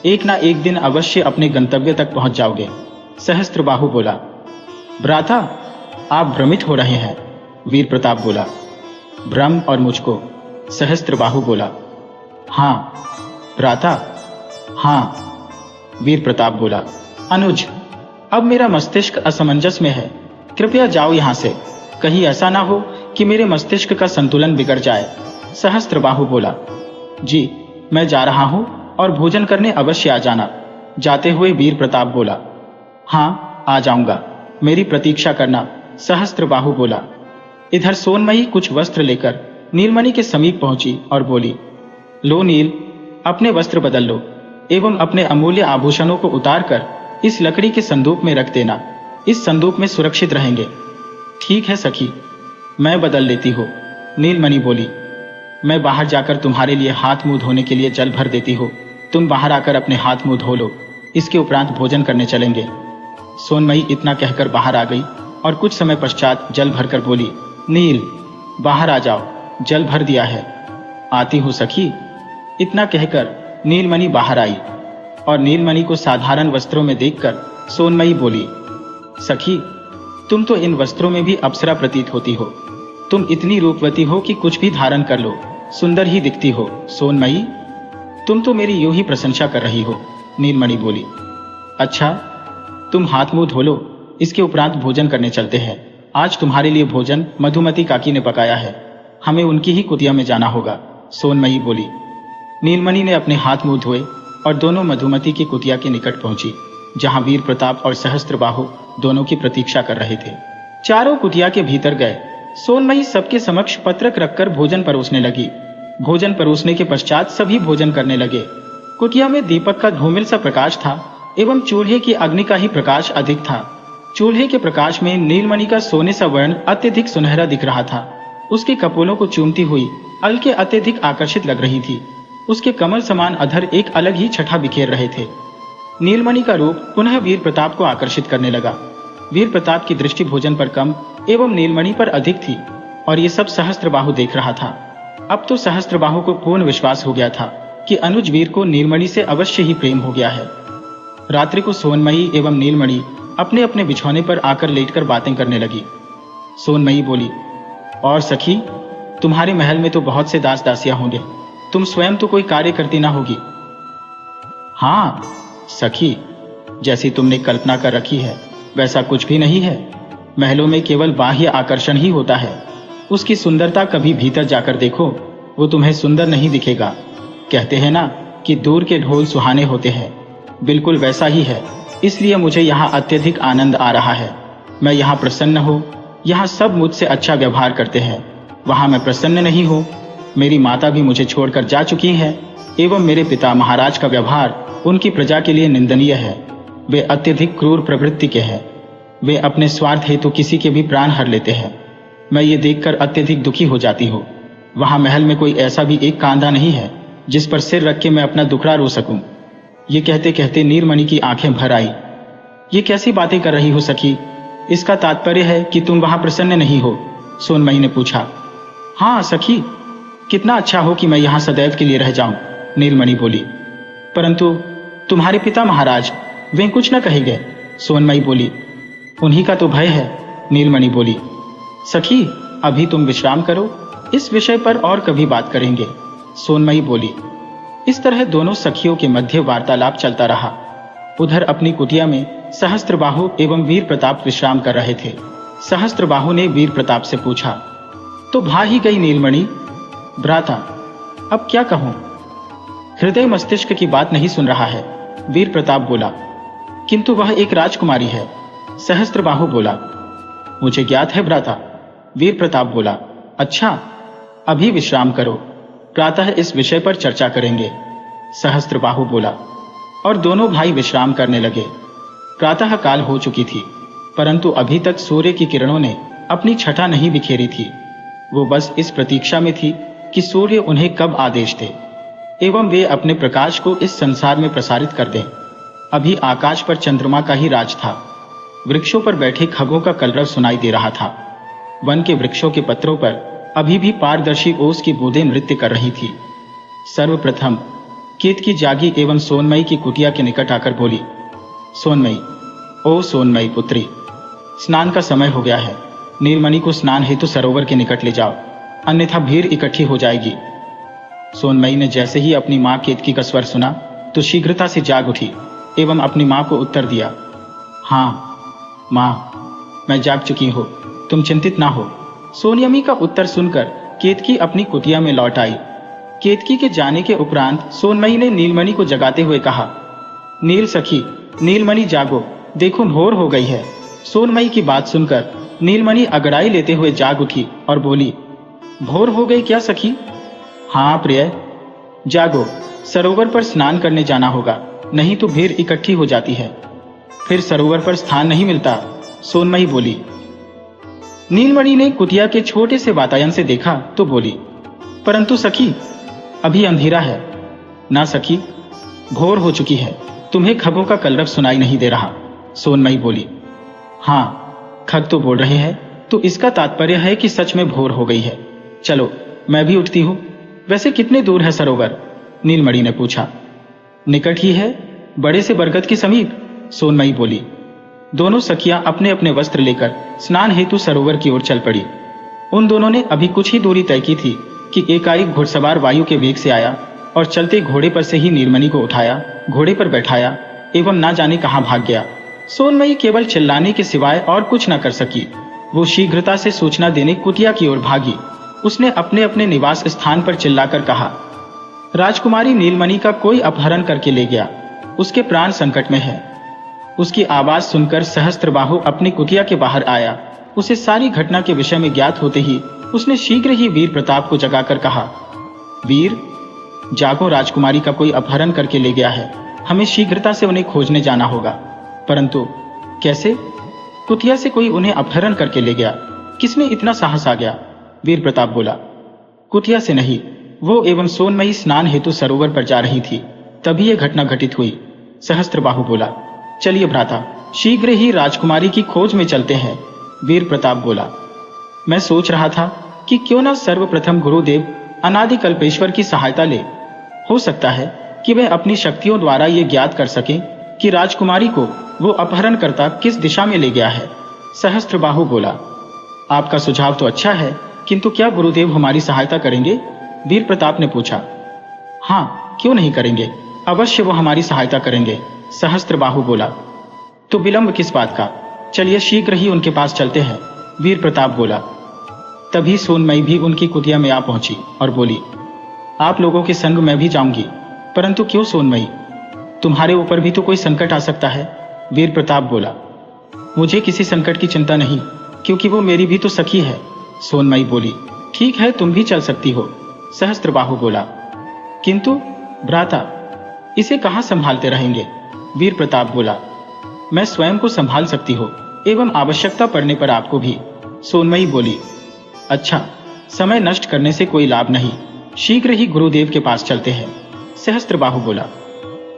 एक ना एक दिन अवश्य अपने गंतव्य तक पहुंच जाओगे। सहस्त्रबाहु बोला। भ्राता, आप भ्रमित हो रहे हैं। वीर प्रताप बोला। भ्रम और मुझको? सहस्त्रबाहु बोला। हाँ भ्राता, हाँ। वीर प्रताप बोला। अनुज, अब मेरा मस्तिष्क असमंजस में है, कृपया जाओ यहां से। कहीं ऐसा ना हो कि मेरे मस्तिष्क का संतुलन बिगड़ जाए। सहस्त्रबाहु बोला। जी, मैं जा रहा हूं और भोजन करने अवश्य आ जाना। जाते हुए वीर प्रताप बोला। हाँ, आ जाऊंगा, मेरी प्रतीक्षा करना। सहस्त्रबाहु बोला। इधर सोनमयी कुछ वस्त्र लेकर नीलमणि के समीप पहुंची और बोली, लो नील, अपने वस्त्र बदल लो एवं अपने अमूल्य आभूषणों को उतार कर इस लकड़ी के संदूक में रख देना। इस संदूक में सुरक्षित रहेंगे। ठीक है सखी, मैं बदल लेती हूँ। नीलमणि बोली। मैं बाहर जाकर तुम्हारे लिए हाथ मुंह धोने के लिए जल भर देती हूँ। तुम बाहर आकर अपने हाथ मुंह धो लो, इसके उपरांत भोजन करने चलेंगे। सोनमयी इतना कहकर बाहर आ गई और कुछ समय पश्चात जल भरकर बोली, नील, बाहर आ जाओ, जल भर दिया है। आती हूँ सखी। इतना कहकर नीलमणि बाहर आई और नीलमणि को साधारण वस्त्रों में देखकर सोनमयी बोली, सखी, तुम तो इन वस्त्रों में भी अप्सरा प्रतीत होती हो। तुम इतनी रूपवती हो कि कुछ भी धारण कर लो, सुंदर ही दिखती हो। सोनमयी, तुम तो मेरी यूं ही प्रशंसा कर रही हो। नीलमणि बोली। अच्छा, तुम हाथ मुंह धो लो, इसके उपरांत भोजन करने चलते हैं। आज तुम्हारे लिए भोजन मधुमती काकी ने पकाया है, हमें उनकी ही कुटिया में जाना होगा। सोनमयी बोली। नीलमणि ने अपने हाथ मुंह धोए और दोनों मधुमती की कुटिया के निकट पहुंची, जहां वीर प्रताप और सहस्त्रबाहु दोनों की प्रतीक्षा कर रहे थे। चारों कुटिया के भीतर गए। सोनमयी सबके समक्ष पत्रक रखकर भोजन परोसने लगी। भोजन परोसने के पश्चात सभी भोजन करने लगे। कुटिया में दीपक का धूमिल सा प्रकाश था एवं चूल्हे की अग्नि का ही प्रकाश अधिक था। चूल्हे के प्रकाश में नीलमणि का सोने सा वर्ण अत्यधिक सुनहरा दिख रहा था। उसके कपोलों को चूमती हुई अलके अत्यधिक आकर्षित लग रही थी। उसके कमल समान अधर एक अलग ही छठा बिखेर रहे थे। नीलमणि का रूप पुनः वीर प्रताप को आकर्षित करने लगा। वीर प्रताप की दृष्टि भोजन पर कम एवं नीलमणि पर अधिक थी और ये सब सहस्त्रबाहु देख रहा था। अब तो सहस्त्रबाहु को पूर्ण विश्वास हो गया था कि अनुज वीर को नीलमणि से अवश्य ही प्रेम हो गया है। रात्रि को सोनमयी एवं नीलमणि अपने अपने बिछौने पर आकर लेटकर बातें करने लगी। सोनमयी बोली, और सखी, तुम्हारे महल में तो बहुत से दास दासियां होंगे, तुम स्वयं तो कोई कार्य करती ना होगी। हाँ सखी, जैसी तुमने कल्पना कर रखी है वैसा कुछ भी नहीं है। महलों में केवल बाह्य आकर्षण ही होता है, उसकी सुंदरता कभी भीतर जाकर देखो, वो तुम्हें सुंदर नहीं दिखेगा। कहते हैं ना कि दूर के ढोल सुहाने होते हैं, बिल्कुल वैसा ही है। इसलिए मुझे यहाँ अत्यधिक आनंद आ रहा है। मैं यहाँ प्रसन्न हूँ, यहाँ सब मुझसे अच्छा व्यवहार करते हैं। वहाँ मैं प्रसन्न नहीं हूँ। मेरी माता भी मुझे छोड़कर जा चुकी है एवं मेरे पिता महाराज का व्यवहार उनकी प्रजा के लिए निंदनीय है। वे अत्यधिक क्रूर प्रवृत्ति के हैं। वे अपने स्वार्थ हेतु किसी के भी प्राण हर लेते हैं। मैं ये देखकर अत्यधिक दुखी हो जाती हूँ। वहाँ महल में कोई ऐसा भी एक कांधा नहीं है जिस पर सिर रख के मैं अपना दुखड़ा रो सकूं। ये कहते कहते नीलमणि की आंखें भर आई। ये कैसी बातें कर रही हो सखी? इसका तात्पर्य है कि तुम वहां प्रसन्न नहीं हो? सोनमयी ने पूछा। हाँ सखी, कितना अच्छा हो कि मैं यहाँ सदैव के लिए रह जाऊं, नीलमणि बोली। परंतु तुम्हारे पिता महाराज, वे कुछ न कहेंगे? सोनमयी बोली। उन्हीं का तो भय है, नीलमणि बोली। सखी, अभी तुम विश्राम करो, इस विषय पर और कभी बात करेंगे, सोनमयी बोली। इस तरह दोनों सखियों के मध्य वार्तालाप चलता रहा। उधर अपनी कुटिया में सहस्त्रबाहु एवं वीर प्रताप विश्राम कर रहे थे। सहस्त्रबाहु ने वीर प्रताप से पूछा, तो भा ही गई नीलमणि? भ्राता, अब क्या कहूं? हृदय मस्तिष्क की बात नहीं सुन रहा है, वीर प्रताप बोला। किंतु वह एक राजकुमारी है, सहस्त्रबाहु बोला। मुझे ज्ञात है भ्राता, वीर प्रताप बोला। अच्छा, अभी विश्राम करो, प्रातः इस विषय पर चर्चा करेंगे, सहस्त्रबाहु बोला। और दोनों भाई विश्राम करने लगे। प्रातः काल हो चुकी थी, परंतु अभी तक सूर्य की किरणों ने अपनी छटा नहीं बिखेरी थी। वो बस इस प्रतीक्षा में थी कि सूर्य उन्हें कब आदेश दे एवं वे अपने प्रकाश को इस संसार में प्रसारित कर दें। अभी आकाश पर चंद्रमा का ही राज था। वृक्षों पर बैठे खगों का कलरव सुनाई दे रहा था। वन के वृक्षों के पत्रों पर अभी भी पारदर्शी ओस की बूंदें नृत्य कर रही थी। सर्वप्रथम केतकी जागी एवं सोनमयी की कुटिया के निकट आकर बोली, सोनमयी, ओ सोनमयी पुत्री, स्नान का समय हो गया है। नीलमणि को स्नान हेतु सरोवर के निकट ले जाओ, अन्यथा भीड़ इकट्ठी हो जाएगी। सोनमयी ने जैसे ही अपनी मां केतकी का स्वर सुना तो शीघ्रता से जाग उठी एवं अपनी मां को उत्तर दिया, हाँ मां, मैं जाग चुकी हूं, तुम चिंतित ना हो। सोनयमी का उत्तर सुनकर केतकी अपनी कुटिया में लौट आई। केतकी के जाने के उपरांत सोनमयी ने नीलमणि को जगाते हुए कहा, नील सखी, नीलमणि जागो, देखो भोर हो गई है। सोनमयी की बात सुनकर नीलमणि अगड़ाई लेते हुए जाग उठी और बोली, भोर हो गई क्या सखी? हाँ प्रिय, जागो, सरोवर पर स्नान करने जाना होगा, नहीं तो भीड़ इकट्ठी हो जाती है। फिर सरोवर पर स्थान नहीं मिलता, सोनमयी बोली। नीलमणि ने कुटिया के छोटे से वातायन से देखा तो बोली, परंतु सखी, अभी अंधेरा है। ना सखी, भोर हो चुकी है, तुम्हें खगों का कलरव सुनाई नहीं दे रहा, सोनमयी बोली। हाँ, खग तो बोल रहे हैं, तो इसका तात्पर्य है कि सच में भोर हो गई है। चलो, मैं भी उठती हूँ। वैसे कितने दूर है सरोवर? नीलमणि ने पूछा। निकट ही है, बड़े से बरगद के समीप, सोनमयी बोली। दोनों सखियां अपने अपने वस्त्र लेकर स्नान हेतु सरोवर की ओर चल पड़ी। उन दोनों ने अभी कुछ ही दूरी तय की थी कि एकाएक घुड़सवार वायु के वेग से आया और चलते घोड़े पर से ही नीलमणि को उठाया, घोड़े पर बैठाया एवं ना जाने कहां भाग गया। सोनमयी केवल चिल्लाने के सिवाय और कुछ न कर सकी। वो शीघ्रता से सूचना देने कुटिया की ओर भागी। उसने अपने अपने निवास स्थान पर चिल्लाकर कहा, राजकुमारी नीलमणि का कोई अपहरण करके ले गया, उसके प्राण संकट में है। उसकी आवाज सुनकर सहस्त्रबाहु अपनी कुटिया के बाहर आया। उसे सारी घटना के विषय में ज्ञात होते ही उसने शीघ्र ही वीर प्रताप को जगाकर कहा, वीर, जागो, राजकुमारी का कोई अपहरण करके ले गया है, हमें शीघ्रता से उन्हें खोजने जाना होगा। परंतु कैसे? कुटिया से कोई उन्हें अपहरण करके ले गया? किसने इतना साहस आ गया? वीर प्रताप बोला। कुटिया से नहीं, वो एवं सोनमयी स्नान हेतु सरोवर पर जा रही थी, तभी यह घटना घटित हुई। सहस्त्रबाहु बोला, चलिए भ्राता, शीघ्र ही राजकुमारी की खोज में चलते हैं। वीर प्रताप बोला, मैं सोच रहा था कि क्यों न सर्वप्रथम गुरुदेव अनादि कल्पेश्वर की सहायता ले। हो सकता है कि वह अपनी शक्तियों द्वारा ये ज्ञात कर सके कि राजकुमारी को वो अपहरणकर्ता किस दिशा में ले गया है। सहस्त्रबाहु बोला, आपका सुझाव तो अच्छा है, किंतु क्या गुरुदेव हमारी सहायता करेंगे? वीर प्रताप ने पूछा। हाँ, क्यों नहीं करेंगे, अवश्य वो हमारी सहायता करेंगे। सहस्त्रबाहु बोला, तो विलंब किस बात का, चलिए शीघ्र ही उनके पास चलते हैं। वीर प्रताप बोला। तभी सोनमयी भी उनकी कुटिया में आ पहुंची और बोली, आप लोगों के संग मैं भी जाऊंगी। परंतु क्यों सोनमयी, तुम्हारे ऊपर भी तो कोई संकट आ सकता है। वीर प्रताप बोला, मुझे किसी संकट की चिंता नहीं, क्योंकि वो मेरी भी तो सखी है। सोनमयी बोली, ठीक है, तुम भी चल सकती हो। सहस्त्रबाहु बोला, किंतु भ्राता, इसे कहां संभालते रहेंगे? वीर प्रताप बोला, मैं स्वयं को संभाल सकती हो एवं आवश्यकता पड़ने पर आपको भी। सोनमयी बोली, अच्छा, समय नष्ट करने से कोई लाभ नहीं, शीघ्र ही गुरुदेव के पास चलते हैं। सहस्त्रबाहु बोला,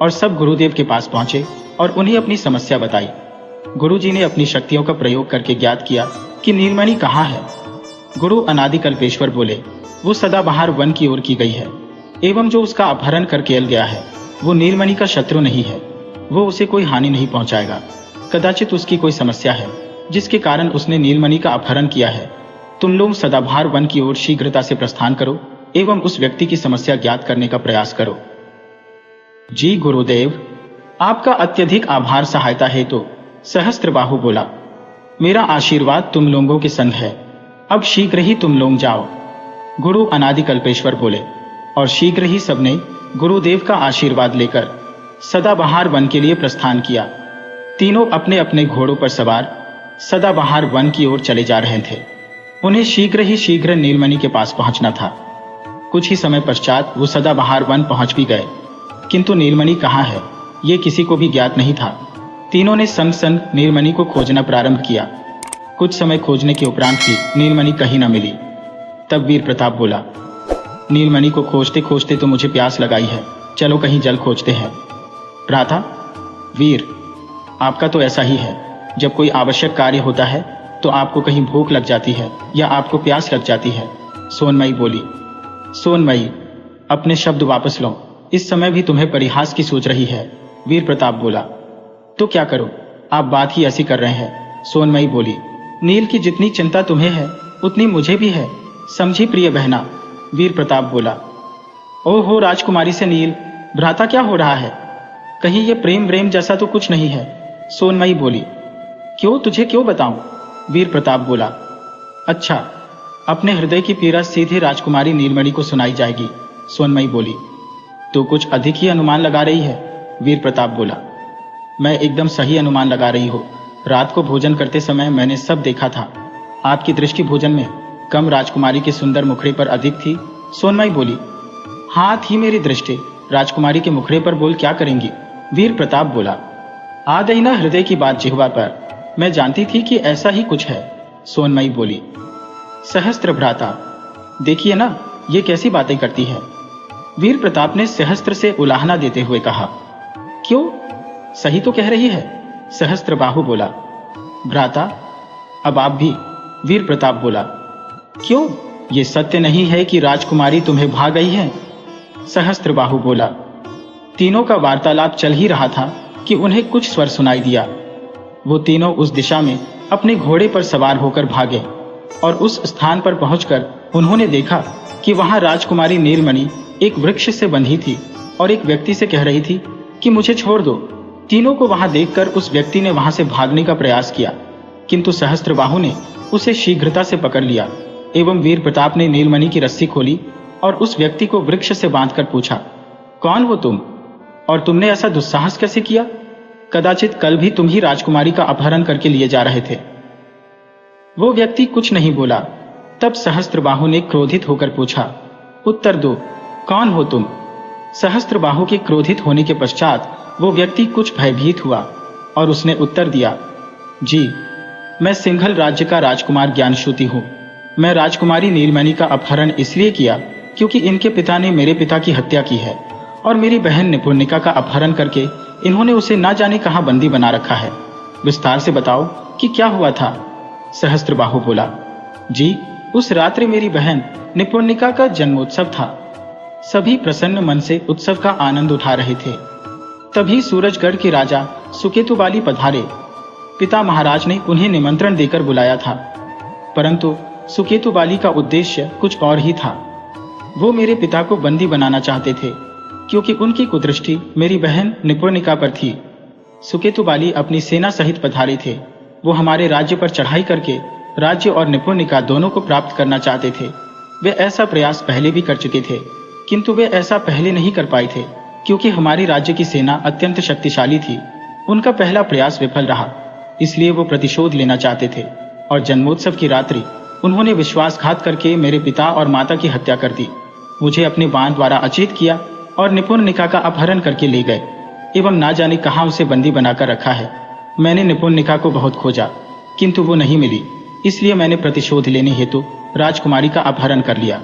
और सब गुरुदेव के पास पहुंचे और उन्हें अपनी समस्या बताई। गुरुजी ने अपनी शक्तियों का प्रयोग करके ज्ञात किया कि नीलमणि कहाँ है। गुरु अनादि कल्पेश्वर बोले, वो सदाबहार वन की ओर की गई है, एवं जो उसका अपहरण करके ले गया है वो नीलमणि का शत्रु नहीं है, वो उसे कोई हानि नहीं पहुंचाएगा। कदाचित उसकी कोई समस्या है जिसके कारण उसने नीलमणि का अपहरण किया है। तुम लोग सदाबहार वन की ओर शीघ्रता से प्रस्थान करो एवं उस व्यक्ति की समस्या ज्ञात करने का प्रयास करो। जी गुरुदेव, आपका अत्यधिक आभार सहायता है। तो सहस्त्रबाहु बोला, मेरा आशीर्वाद तुम लोगों के संग है, अब शीघ्र ही तुम लोग जाओ। गुरु अनादि कल्पेश्वर बोले, और शीघ्र ही सबने गुरुदेव का आशीर्वाद लेकर सदाबहार वन के लिए प्रस्थान किया। तीनों अपने अपने घोड़ों पर सवार सदाबहार वन की ओर चले जा रहे थे। उन्हें शीघ्र नीलमणि के पास पहुंचना था। कुछ ही समय पश्चात वो सदाबहार वन पहुंच भी गए, किंतु नीलमणि कहाँ है ये किसी को भी ज्ञात नहीं था। तीनों ने संग संग नीलमणि को खोजना प्रारंभ किया। कुछ समय खोजने के उपरांत भी नीलमणि कहीं न मिली। तब वीर प्रताप बोला, नीलमणि को खोजते खोजते तो मुझे प्यास लगाई है, चलो कहीं जल खोजते हैं। भ्राता वीर, आपका तो ऐसा ही है, जब कोई आवश्यक कार्य होता है तो आपको कहीं भूख लग जाती है या आपको प्यास लग जाती है। सोनमयी बोली, सोनमयी, अपने शब्द वापस लो, इस समय भी तुम्हें परिहास की सोच रही है। वीर प्रताप बोला, तो क्या करो, आप बात ही ऐसी कर रहे हैं। सोनमयी बोली, नील की जितनी चिंता तुम्हें है उतनी मुझे भी है, समझी प्रिय बहना। वीर प्रताप बोला, ओहो राजकुमारी से नील, भ्राता क्या हो रहा है, कहीं ये प्रेम व्रेम जैसा तो कुछ नहीं है। सोनमयी बोली, क्यों, तुझे क्यों बताऊं? वीर प्रताप बोला, अच्छा, अपने हृदय की पीड़ा सीधे राजकुमारी नीलमणि को सुनाई जाएगी। सोनमयी बोली, तो कुछ अधिक ही अनुमान लगा रही है। वीर प्रताप बोला, मैं एकदम सही अनुमान लगा रही हूँ। रात को भोजन करते समय मैंने सब देखा था। आपकी दृष्टि भोजन में कम राजकुमारी के सुंदर मुखड़े पर अधिक थी। सोनमयी बोली, हाथ ही मेरी दृष्टि राजकुमारी के मुखड़े पर बोल क्या करेंगी? वीर प्रताप बोला, आ गई ना हृदय की बात जिह्वा पर, मैं जानती थी कि ऐसा ही कुछ है। सोनमयी बोली, सहस्त्र भ्राता, देखिए ना ये कैसी बातें करती है। वीर प्रताप ने सहस्त्र से उलाहना देते हुए कहा, क्यों, सही तो कह रही है। सहस्त्रबाहु बोला, भ्राता अब आप भी। वीर प्रताप बोला, क्यों, ये सत्य नहीं है कि राजकुमारी तुम्हें भा गई है? सहस्त्रबाहु बोला, तीनों का वार्तालाप चल ही रहा था कि उन्हें कुछ स्वर सुनाई दिया। वो तीनों उस दिशा में अपने घोड़े पर सवार होकर भागे और उस स्थान पर पहुंचकर उन्होंने देखा कि वहां राजकुमारी नीलमणि एक वृक्ष से बंधी थी और एक व्यक्ति से कह रही थी कि मुझे छोड़ दो। तीनों को वहां देखकर उस व्यक्ति ने वहां से भागने का प्रयास किया, किंतु सहस्त्रबाहु ने उसे शीघ्रता से पकड़ लिया एवं वीर प्रताप ने नीलमणि की रस्सी खोली और उस व्यक्ति को वृक्ष से बांधकर पूछा, कौन हो तुम और तुमने ऐसा दुस्साहस कैसे किया? कदाचित कल भी तुम ही राजकुमारी का अपहरण करके लिए जा रहे थे। वो व्यक्ति कुछ नहीं बोला। तब सहस्त्रबाहु ने क्रोधित होकर पूछा, उत्तर दो, कौन हो तुम? सहस्त्रबाहु के क्रोधित होने के पश्चात वो व्यक्ति कुछ भयभीत हुआ और उसने उत्तर दिया, जी, मैं सिंघल राज्य का राजकुमार ज्ञानश्रुति हूं। मैं राजकुमारी नीलमणि का अपहरण इसलिए किया क्योंकि इनके पिता ने मेरे पिता की हत्या की है और मेरी बहन निपुणिका का अपहरण करके इन्होंने उसे ना जाने कहां बंदी बना रखा है। विस्तार से बताओ कि क्या हुआ था। सहस्त्रबाहु बोला, जी, उस रात्रि मेरी बहन निपुणिका का जन्मोत्सव था। सभी प्रसन्न मन से उत्सव का आनंद उठा रहे थे। तभी सूरजगढ़ के राजा सुकेतुबाली पधारे। पिता महाराज ने उन्हें निमंत्रण देकर बुलाया था, परंतु सुकेतुबाली का उद्देश्य कुछ और ही था। वो मेरे पिता को बंदी बनाना चाहते थे, क्योंकि उनकी कुदृष्टि मेरी बहन निपुणिका पर थी। सुकेतुबाली अपनी सेना सहित पधारे थे। वो हमारे राज्य पर चढ़ाई करके राज्य और निपुणिका दोनों को प्राप्त करना चाहते थे। वे ऐसा प्रयास पहले भी कर चुके थे, किंतु वे ऐसा पहले नहीं कर पाए थे, क्योंकि हमारी राज्य की सेना अत्यंत शक्तिशाली थी। उनका पहला प्रयास विफल रहा, इसलिए वो प्रतिशोध लेना चाहते थे और जन्मोत्सव की रात्रि उन्होंने विश्वासघात करके मेरे पिता और माता की हत्या कर दी। मुझे अपने बाण द्वारा अचेत किया और निपुणिका का अपहरण करके ले गए एवं ना जाने कहां उसे बंदी बनाकर रखा है। मैंने निपुणिका को बहुत खोजा, किंतु वो नहीं मिली, इसलिए मैंने प्रतिशोध लेने हेतु राजकुमारी का अपहरण कर लिया।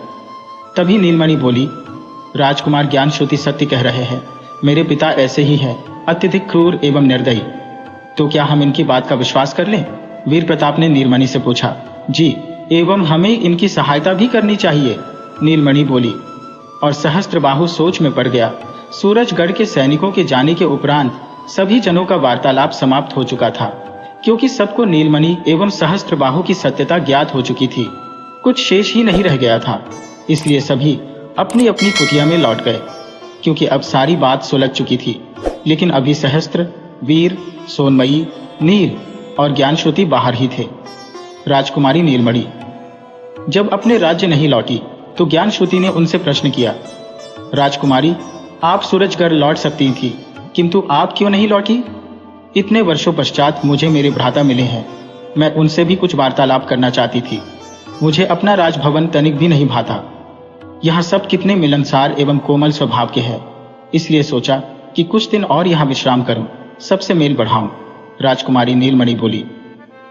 तभी नीलमणि बोली, राजकुमार ज्ञानश्रुति सत्य कह रहे हैं। मेरे पिता ऐसे ही हैं, अत्यधिक क्रूर एवं निर्दयी। तो क्या हम इनकी बात का विश्वास कर लें? वीर प्रताप ने नीलमणि से पूछा। जी, एवं हमें इनकी सहायता भी करनी चाहिए, नीलमणि बोली। और सहस्त्रबाहु सोच में पड़ गया। सूरजगढ़ के सैनिकों के जाने के उपरांत सभी जनों का वार्तालाप समाप्त हो चुका था, क्योंकि सबको नीलमणि एवं सहस्त्रबाहु की सत्यता ज्ञात हो चुकी थी। कुछ शेष ही नहीं रह गया था, इसलिए सभी अपनी अपनी कुटिया में लौट गए, क्योंकि अब सारी बात सुलझ चुकी थी। लेकिन अभी सहस्त्र, वीर, सोनमयी, नील और ज्ञानश्रुति बाहर ही थे। राजकुमारी नीलमणि जब अपने राज्य नहीं लौटी तो ज्ञानश्रुति ने उनसे प्रश्न किया, राजकुमारी, आप सूरजगढ़ लौट सकती थी, किंतु आप क्यों नहीं लौटी? इतने वर्षों पश्चात मुझे मेरे भ्राता मिले हैं, मैं उनसे भी कुछ वार्तालाप करना चाहती थी। मुझे अपना राजभवन तनिक भी नहीं भाता। यहाँ सब कितने मिलनसार एवं कोमल स्वभाव के हैं, इसलिए सोचा कि कुछ दिन और यहाँ विश्राम करूं, सबसे मेल बढ़ाऊं। राजकुमारी नीलमणि बोली,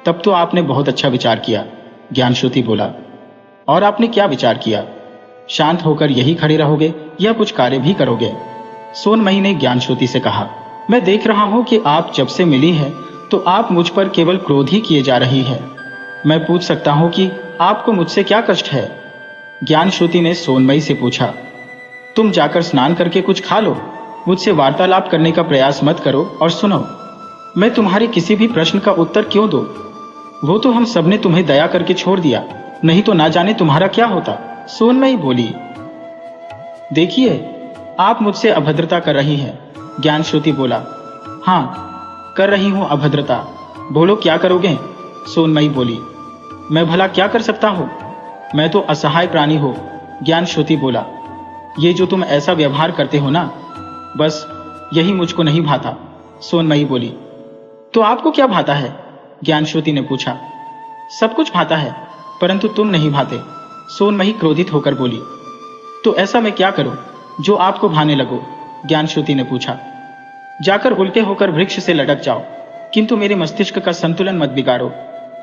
तब तो आपने बहुत अच्छा विचार किया। ज्ञानश्रुति बोला, और आपने क्या विचार किया? शांत होकर यही खड़े रहोगे या कुछ कार्य भी करोगे? सोनमयी ने ज्ञानश्रुति से कहा, मैं देख रहा हूं कि आप जब से मिली हैं तो आप मुझ पर केवल क्रोध ही किए जा रही है। मैं पूछ सकता हूं कि आपको मुझसे क्या कष्ट है? ज्ञानश्रुति ने सोनमयी से पूछा। तुम जाकर स्नान करके कुछ खा लो, मुझसे वार्तालाप करने का प्रयास मत करो और सुनो। मैं तुम्हारे किसी भी प्रश्न का उत्तर क्यों दूं? वो तो हम सबने तुम्हें दया करके छोड़ दिया, नहीं तो ना जाने तुम्हारा क्या होता। सोनमयी बोली, देखिए, आप मुझसे अभद्रता कर रही हैं। ज्ञानश्रुति बोला, हाँ, कर रही हूं अभद्रता। बोलो क्या करोगे? सोनमयी बोली, मैं भला क्या कर सकता हूं? मैं तो असहाय प्राणी हूं। ज्ञानश्रुति बोला, ये जो तुम ऐसा व्यवहार करते हो ना, बस यही मुझको नहीं भाता। सोनमयी बोली, तो आपको क्या भाता है? ज्ञानश्रुति ने पूछा। सब कुछ भाता है, परंतु तुम नहीं भाते। सोनमयी क्रोधित होकर बोली, तो ऐसा मैं क्या करूं जो आपको भाने लगो? ज्ञानश्रुति ने पूछा। जाकर उल्टे होकर वृक्ष से लटक जाओ, किंतु मेरे मस्तिष्क का संतुलन मत बिगाड़ो।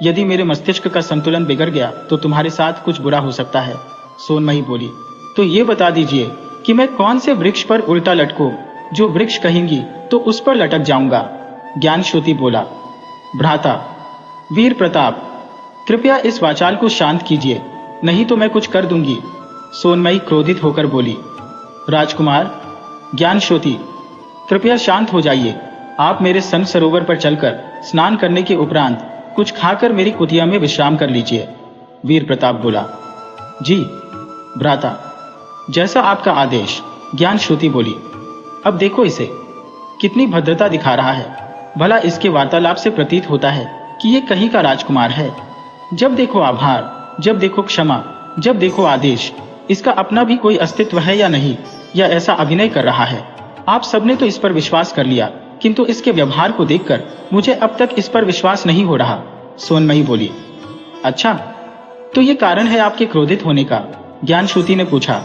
यदि मेरे मस्तिष्क का संतुलन बिगड़ गया तो तुम्हारे साथ कुछ बुरा हो सकता है। सोनमयी बोली, तो ये बता दीजिए कि मैं कौन से वृक्ष पर उल्टा लटकूं? जो वृक्ष कहेंगी तो उस पर लटक जाऊंगा। ज्ञानश्रुति बोला, भ्राता वीर प्रताप, कृपया इस वाचाल को शांत कीजिए, नहीं तो मैं कुछ कर दूंगी। सोनमयी क्रोधित होकर बोली, राजकुमार ज्ञानश्रुति, कृपया शांत हो जाइए। आप मेरे सन सरोवर पर चलकर स्नान करने के उपरांत कुछ खाकर मेरी कुटिया में विश्राम कर लीजिए। वीर प्रताप बोला, जी भ्राता, जैसा आपका आदेश। ज्ञानश्रुति बोली, अब देखो इसे, कितनी भद्रता दिखा रहा है। भला इसके वार्तालाप से प्रतीत होता है कि ये कहीं का राजकुमार है। जब देखो आभार, जब देखो क्षमा, जब देखो आदेश। इसका अपना भी कोई अस्तित्व है या नहीं, या ऐसा अभिनय कर रहा है? आप सबने तो इस पर विश्वास कर लिया, किंतु इसके व्यवहार को देखकर मुझे अब तक इस पर विश्वास नहीं हो रहा। सोनमयी बोली, अच्छा, तो ये कारण है आपके क्रोधित होने का? ज्ञानश्रुति ने पूछा।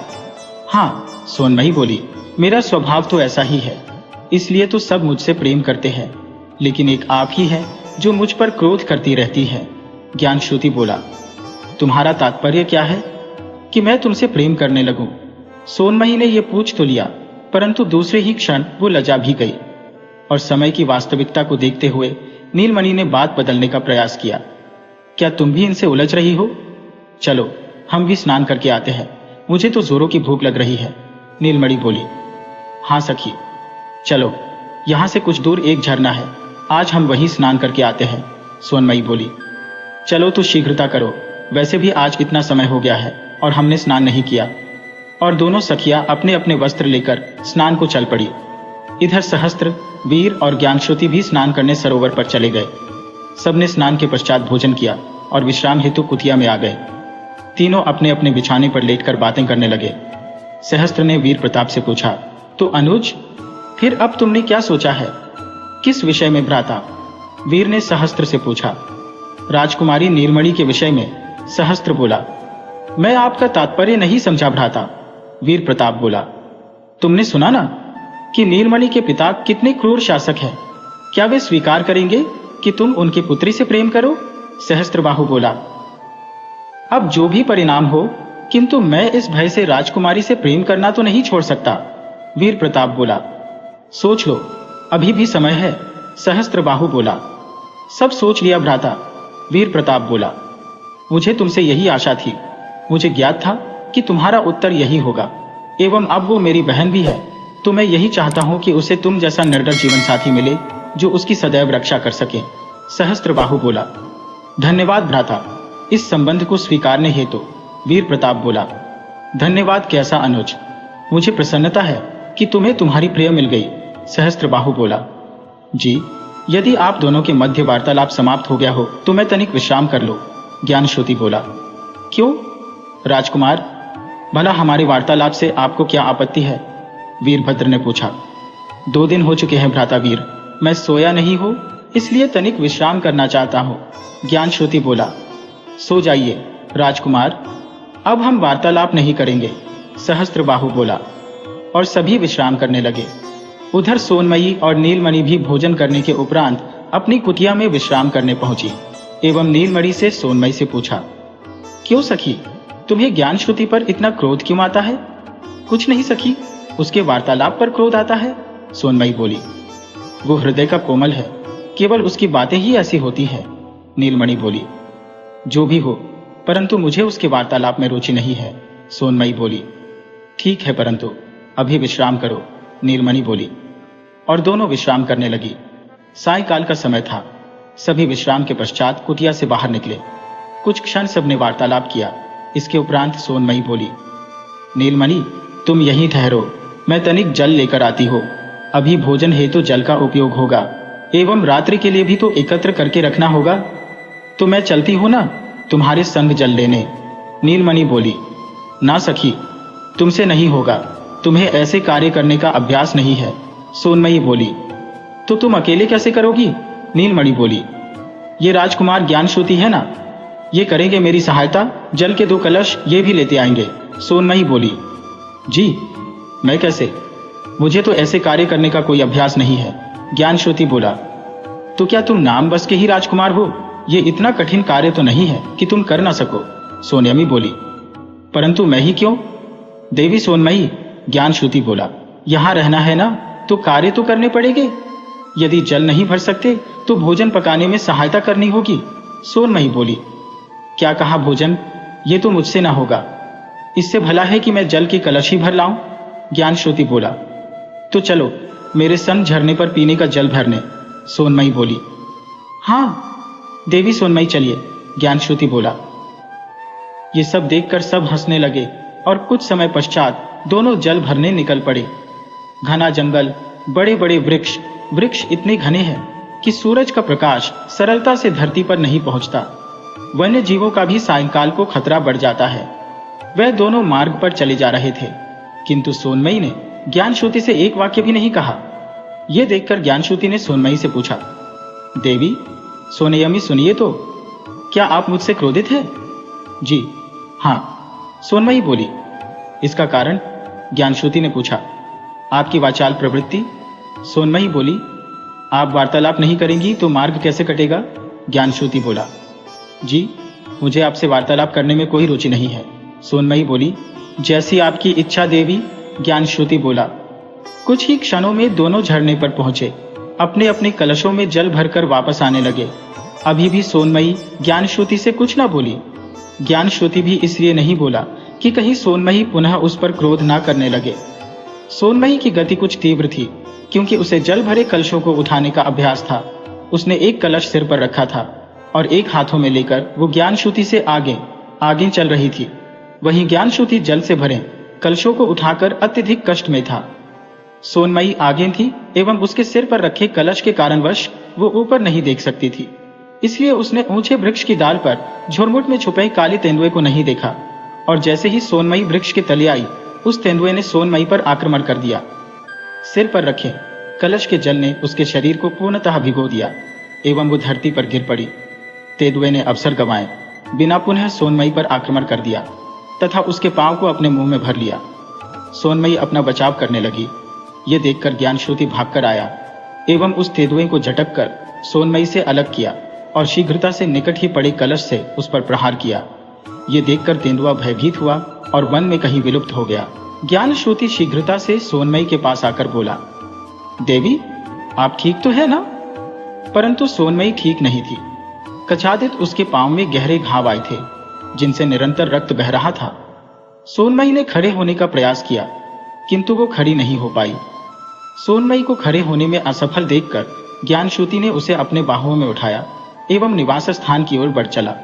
हाँ, सोनमयी बोली, मेरा स्वभाव तो ऐसा ही है, इसलिए तो सब मुझसे प्रेम करते हैं, लेकिन एक आप ही है जो मुझ पर क्रोध करती रहती है। ज्ञानश्रुति बोला, तुम्हारा तात्पर्य क्या है कि मैं तुमसे प्रेम करने लगूं? सोनमयी ने यह पूछ तो लिया, परंतु दूसरे ही क्षण वो लजा भी गई और समय की वास्तविकता को देखते हुए नीलमणि ने बात बदलने का प्रयास किया। क्या तुम भी इनसे उलझ रही हो? चलो हम भी स्नान करके आते हैं, मुझे तो जोरों की भूख लग रही है, नीलमणि बोली। हाँ सखी, चलो, यहां से कुछ दूर एक झरना है, आज हम वहीं स्नान करके आते हैं, सोनमयी बोली। चलो तो शीघ्रता करो, वैसे भी आज इतना समय हो गया है और हमने स्नान नहीं किया। और दोनों सखियां अपने अपने वस्त्र लेकर स्नान को चल पड़ी। इधर सहस्त्र, वीर और ज्ञानश्रुति भी स्नान करने सरोवर पर चले गए। सबने स्नान के पश्चात भोजन किया और विश्राम हेतु कुटिया में आ गए। तीनों अपने अपने बिछाने पर लेटकर बातें करने लगे। सहस्त्र ने वीर प्रताप से पूछा, तो अनुज, फिर अब तुमने क्या सोचा है? किस विषय में भ्राता? वीर ने सहस्त्र से पूछा। राजकुमारी नीलमणि के विषय में, सहस्त्र बोला। मैं आपका तात्पर्य नहीं समझा भ्राता, वीर प्रताप बोला। तुमने सुना ना कि नीलमणि के पिता कितने क्रूर शासक हैं, क्या वे स्वीकार करेंगे कि तुम उनकी पुत्री से प्रेम करो? सहस्त्रबाहु बोला। अब जो भी परिणाम हो, किंतु मैं इस भय से राजकुमारी से प्रेम करना तो नहीं छोड़ सकता, वीर प्रताप बोला। सोच लो, अभी भी समय है, सहस्त्रबाहु बोला। सब सोच लिया भ्राता, वीर प्रताप बोला। मुझे तुमसे यही आशा थी, मुझे ज्ञात था कि तुम्हारा उत्तर यही होगा, एवं अब वो मेरी बहन भी है, तो मैं यही चाहता हूं कि उसे तुम जैसा निर्डर जीवन साथी मिले जो उसकी सदैव रक्षा कर सके, सहस्त्रबाहु बोला। धन्यवाद भ्राता, इस संबंध को स्वीकारने हेतु, वीर प्रताप बोला। धन्यवाद कैसा अनुज, मुझे प्रसन्नता है कि तुम्हें तुम्हारी प्रिय मिल गई, सहस्त्रबाहु बोला। जी, यदि आप दोनों के मध्य वार्तालाप समाप्त हो गया हो तो मैं तनिक विश्राम कर लो, ज्ञानश्रुति बोला। क्यों राजकुमार, भला हमारे वार्तालाप से आपको क्या आपत्ति है? वीरभद्र ने पूछा। 2 दिन हो चुके हैं भ्राता वीर, मैं सोया नहीं हो, इसलिए तनिक विश्राम करना चाहता हूं, ज्ञानश्रुति बोला। सो जाइए राजकुमार, अब हम वार्तालाप नहीं करेंगे, सहस्त्रबाहु बोला। और सभी विश्राम करने लगे। उधर सोनमयी और नीलमणि भी भोजन करने के उपरांत अपनी कुटिया में विश्राम करने पहुंची एवं नीलमणि से सोनमयी से पूछा, क्यों सखी, तुम्हें ज्ञानश्रुति पर इतना क्रोध क्यों आता है? कुछ नहीं सखी, उसके वार्तालाप पर क्रोध आता है, सोनमयी बोली। वो हृदय का कोमल है, केवल उसकी बातें ही ऐसी होती है, नीलमणि बोली। जो भी हो, परंतु मुझे उसके वार्तालाप में रुचि नहीं है, सोनमयी बोली। ठीक है, परंतु अभी विश्राम करो, नीलमणि बोली। और दोनों विश्राम करने लगी। सायंकाल का समय था। सभी विश्राम के पश्चात कुटिया से बाहर निकले। कुछ क्षण सबने वार्तालाप किया। इसके उपरांत सोनमयी बोली, नीलमणि, तुम यहीं ठहरो, मैं तनिक जल लेकर आती हो। अभी भोजन हेतु जल का उपयोग होगा एवं रात्रि के लिए भी तो एकत्र करके रखना होगा, तो मैं चलती हूं ना तुम्हारे संग जल लेने, नीलमणि बोली। ना सखी, तुमसे नहीं होगा, तुम्हें ऐसे कार्य करने का अभ्यास नहीं है, सोनमयी बोली। तो तुम अकेले कैसे करोगी, नीलमणि बोली। ये राजकुमार ज्ञानश्रुति है ना, ये करेंगे मेरी सहायता, जल के 2 कलश ये भी लेते आएंगे, सोनमयी बोली। जी, मैं कैसे, मुझे तो ऐसे कार्य करने का कोई अभ्यास नहीं है, ज्ञानश्रुति बोला। तो क्या तुम नाम बस के ही राजकुमार हो? ये इतना कठिन कार्य तो नहीं है कि तुम कर ना सको, सोनयमी बोली। परंतु मैं ही क्यों, देवी सोनमयी, ज्ञानश्रुति बोला। यहां रहना है ना, तो कार्य तो करने पड़ेंगे। यदि जल नहीं भर सकते तो भोजन पकाने में सहायता करनी होगी, सोनमयी बोली। क्या कहा भोजन, ये तो मुझसे ना होगा, इससे भला है कि मैं जल की कलश ही भर लाऊं, ज्ञानश्रुति बोला। तो चलो मेरे संग झरने पर पीने का जल भरने, सोनमयी बोली। हाँ देवी सोनमयी, चलिए, ज्ञानश्रुति बोला। ये सब देखकर सब हंसने लगे और कुछ समय पश्चात दोनों जल भरने निकल पड़े। घना जंगल, बड़े बड़े वृक्ष, वृक्ष इतने घने हैं कि सूरज का प्रकाश सरलता से धरती पर नहीं पहुंचता। वन्य जीवों का भी सायंकाल को खतरा बढ़ जाता है। वह दोनों मार्ग पर चले जा रहे थे, किंतु सोनमयी ने ज्ञानश्रुति से एक वाक्य भी नहीं कहा। यह देखकर ज्ञानश्रुति ने सोनमयी से पूछा, देवी सोनयमी, सुनिए तो, क्या आप मुझसे क्रोधित हैं? जी हाँ, सोनमयी बोली। इसका कारण? ज्ञानश्रुति ने पूछा। आपकी वाचाल प्रवृत्ति, सोनमयी बोली। आप वार्तालाप नहीं करेंगी तो मार्ग कैसे कटेगा? ज्ञानश्रुति बोला। जी, मुझे आपसे वार्तालाप करने में कोई रुचि नहीं है, सोनमयी बोली। जैसी आपकी इच्छा देवी, ज्ञानश्रुति बोला। कुछ ही क्षणों में दोनों झरने पर पहुंचे, अपने अपने कलशों में जल भरकर वापस आने लगे। अभी भी सोनमयी ज्ञानश्रुति से कुछ न बोली। ज्ञानश्रुति भी इसलिए नहीं बोला कि कहीं सोनमयी पुनः उस पर क्रोध ना करने लगे। सोनमयी की गति कुछ तीव्र थी, क्योंकि उसे जल भरे कलशों को उठाने का अभ्यास था। उसने एक कलश सिर पर रखा था और एक हाथों में लेकर वो ज्ञानश्रुति से आगे आगे चल रही थी। वहीं ज्ञानश्रुति जल से भरे कलशों को उठाकर अत्यधिक कष्ट में था। सोनमयी आगे थी एवं उसके सिर पर रखे कलश के कारणवश वो ऊपर नहीं देख सकती थी, इसलिए उसने ऊंचे वृक्ष की डाल पर झुरमुट में छुपे काले तेंदुए को नहीं देखा। और जैसे ही सोनमयी वृक्ष के तले आई, उस तेंदुए ने सोनमयी पर आक्रमण कर दिया। सिर पर रखे कलश के जल ने उसके शरीर को पूर्णतः भिगो दिया एवं वो धरती पर गिर पड़ी। तेंदुए ने अवसर गंवाए बिना पुनः सोनमयी पर आक्रमण कर दिया तथा उसके पांव को अपने मुंह में भर लिया। सोनमयी अपना बचाव करने लगी। ये देखकर ज्ञानश्रुति भागकर आया एवं उस तेंदुए को झटक कर सोनमयी से अलग किया और शीघ्रता से निकट ही पड़े कलश से उस पर प्रहार किया। ये देखकर तेंदुआ भयभीत हुआ और वन में कहीं विलुप्त हो गया। ज्ञानश्रुति शीघ्रता से सोनमयी के पास आकर बोला, देवी, आप ठीक तो है ना? परंतु सोनमयी ठीक नहीं थी। कचादित उसके पांव में गहरे घाव आए थे, जिनसे निरंतर रक्त बह रहा था। सोनमयी ने खड़े होने का प्रयास किया, किंतु वो खड़ी नहीं हो पाई। सोनमयी को खड़े होने में असफल देखकर ज्ञानश्रुति ने उसे अपने बाहुओं में उठाया एवं निवास स्थान की ओर बढ़ चला।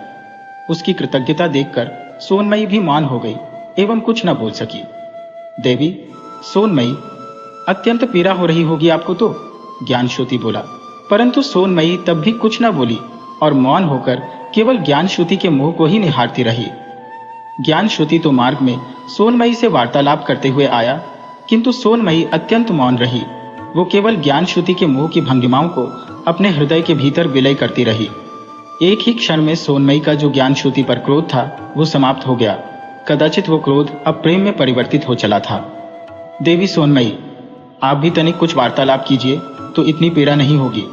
उसकी कृतज्ञता देखकर सोनमयी भी मौन हो गई एवं कुछ न बोल सकी। देवी, सोनमयी, अत्यंत पीड़ा हो रही होगी आपको तो, ज्ञानश्रुति बोला। परंतु सोनमयी तब भी कुछ न बोली और मौन होकर केवल ज्ञानश्रुति के मुंह को ही निहारती रही। ज्ञानश्रुति तो मार्ग में सोनमयी से वार्तालाप करते हुए आया, किंतु सोनमयी अत्यंत मौन रही। वो केवल ज्ञानश्रुति के मुंह की भंगिमाओं को अपने हृदय के भीतर विलय करती रही। एक ही क्षण में सोनमयी का जो ज्ञानश्रुति पर क्रोध था वो समाप्त हो गया। कदाचित वो क्रोध अब प्रेम में परिवर्तित हो चला था। देवी सोनमयी, आप भी तनिक कुछ वार्तालाप कीजिए तो इतनी पीड़ा नहीं होगी,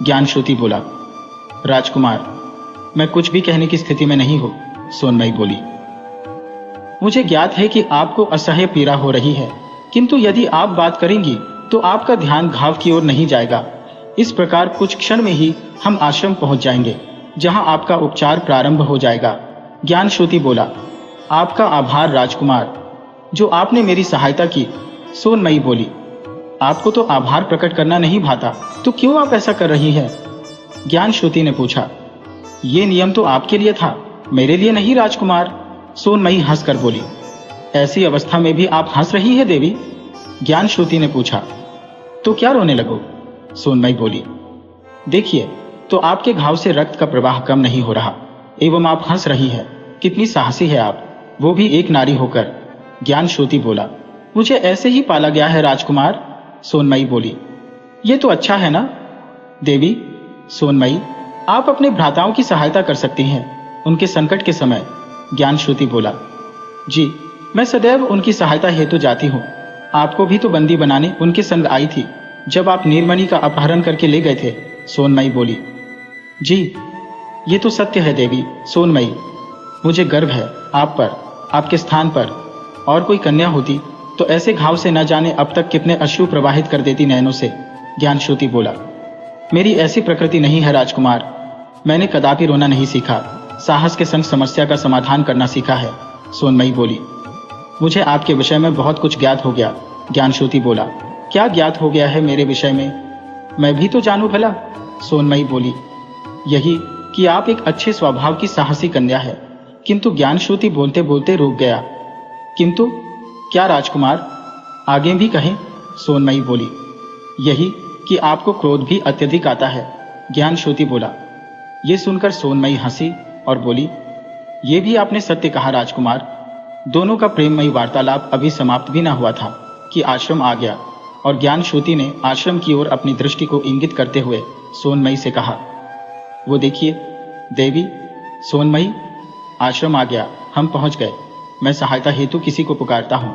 ज्ञानश्रुति बोला। राजकुमार, मैं कुछ भी कहने की स्थिति में नहीं हूं, सोनमयी बोली। मुझे ज्ञात है कि आपको असह्य पीड़ा हो रही है, किंतु यदि आप बात करेंगी तो आपका ध्यान घाव की ओर नहीं जाएगा। इस प्रकार कुछ क्षण में ही हम आश्रम पहुंच जाएंगे, जहां आपका उपचार प्रारंभ हो जाएगा, ज्ञानश्रुति बोला। आपका आभार राजकुमार, जो आपने मेरी सहायता की, सोनमयी बोली। आपको तो आभार प्रकट करना नहीं भाता, तो क्यों आप ऐसा कर रही हैं? ज्ञानश्रुति ने पूछा। ये नियम तो आपके लिए था, मेरे लिए नहीं राजकुमार, सोनमयी हंसकर बोली। ऐसी अवस्था में भी आप हंस रही है देवी? ज्ञानश्रुति ने पूछा। तो क्या रोने लगो? सोनमयी बोली। देखिए, तो आपके घाव से रक्त का प्रवाह कम नहीं हो रहा एवं आप हंस रही है। कितनी साहसी है आप, वो भी एक नारी होकर, ज्ञानश्रुति बोला। मुझे ऐसे ही पाला गया है राजकुमार, सोनमयी बोली। ये तो अच्छा है ना? देवी सोनमयी, आप अपने भ्राताओं की सहायता कर सकती हैं उनके संकट के समय, ज्ञानश्रुति बोला। जी, मैं सदैव उनकी सहायता हेतु जाती हूँ। आपको भी तो बंदी बनाने उनके संग आई थी जब आप नीलमणि का अपहरण करके ले गए थे, सोनमयी बोली। जी, ये तो सत्य है देवी सोनमयी। मुझे गर्व है आप पर, आपके स्थान पर और कोई कन्या होती तो ऐसे घाव से न जाने अब तक कितने अश्रु प्रवाहित कर देती नयनों से, ज्ञानश्रुति बोला। मेरी ऐसी प्रकृति नहीं है राजकुमार, मैंने कदापि रोना नहीं सीखा, साहस के संग समस्या का समाधान करना सीखा है, सोनमयी बोली। मुझे आपके विषय में बहुत कुछ ज्ञात हो गया, ज्ञानश्रुति बोला। क्या ज्ञात हो गया है मेरे विषय में? मैं भी तो जानूं भला, सोनमयी बोली। यही कि आप एक अच्छे स्वभाव की साहसी कन्या है, किंतु ज्ञानश्रुति बोलते बोलते रुक गया। किंतु क्या राजकुमार, आगे भी कहें, सोनमयी बोली। यही कि आपको क्रोध भी अत्यधिक आता है, ज्ञानश्रुति बोला। ये सुनकर सोनमयी हंसी और बोली, ये भी आपने सत्य कहा राजकुमार। दोनों का प्रेममयी वार्तालाप अभी समाप्त भी न हुआ था कि आश्रम आ गया और ज्ञानश्रुति ने आश्रम की ओर अपनी दृष्टि को इंगित करते हुए सोनमयी से कहा, वो देखिए देवी सोनमयी, आश्रम आ गया, हम पहुंच गए। मैं सहायता हेतु किसी को पुकारता हूं।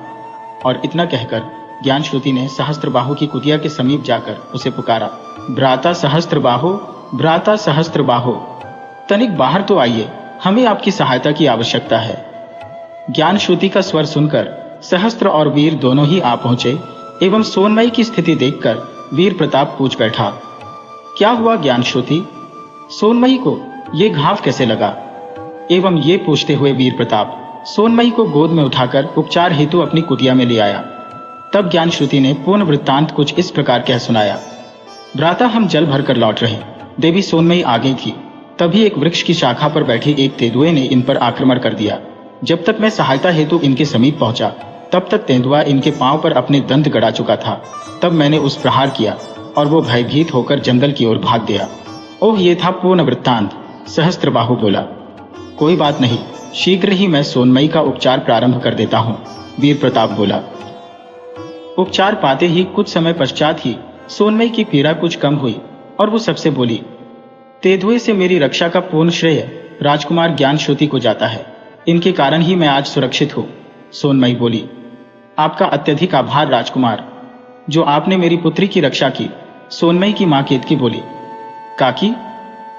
और इतना कहकर ज्ञानश्रुति ने सहस्त्रबाहु की कुटिया के समीप जाकर उसे पुकारा, भ्राता सहस्त्रबाहु, भ्राता सहस्त्रबाहु, तनिक बाहर तो आइए, हमें आपकी सहायता की आवश्यकता है। ज्ञान श्रुति का स्वर सुनकर सहस्त्र और वीर दोनों ही आ पहुंचे एवं सोनमयी की स्थिति देखकर वीर प्रताप पूछ बैठा, क्या हुआ ज्ञान श्रुति? सोनमयी को ये घाव कैसे लगा? एवं ये पूछते हुए वीर प्रताप सोनमयी को गोद में उठाकर उपचार हेतु अपनी कुटिया में ले आया। तब ज्ञान श्रुति ने पूर्ण वृत्तांत कुछ इस प्रकार कह सुनाया। भ्राता, हम जल भरकर लौट रहे, देवी सोनमयी आ गई थी। तभी एक वृक्ष की शाखा पर बैठी एक तेंदुए ने इन पर आक्रमण कर दिया। जब तक मैं सहायता हेतु इनके समीप पहुंचा तब तक तेंदुआ इनके पांव पर अपने दंत गड़ा चुका था। तब मैंने उस प्रहार किया और वो भयभीत होकर जंगल की ओर भाग गया। ओह, ये था पूर्ण वृत्तांत। सहस्त्रबाहु बोला। कोई बात नहीं, शीघ्र ही मैं सोनमयी का उपचार प्रारंभ कर देता हूँ, वीर प्रताप बोला। उपचार पाते ही कुछ समय पश्चात ही सोनमयी की पीड़ा कुछ कम हुई और वो सबसे बोली, तेंदुए से मेरी रक्षा का पूर्ण श्रेय राजकुमार ज्ञान श्रुति को जाता है। इनके कारण ही मैं आज सुरक्षित हूँ। सोनमयी बोली, आपका अत्यधिक आभार राजकुमार, जो आपने मेरी पुत्री की रक्षा की। सोनमयी की मां केतकी बोली, काकी,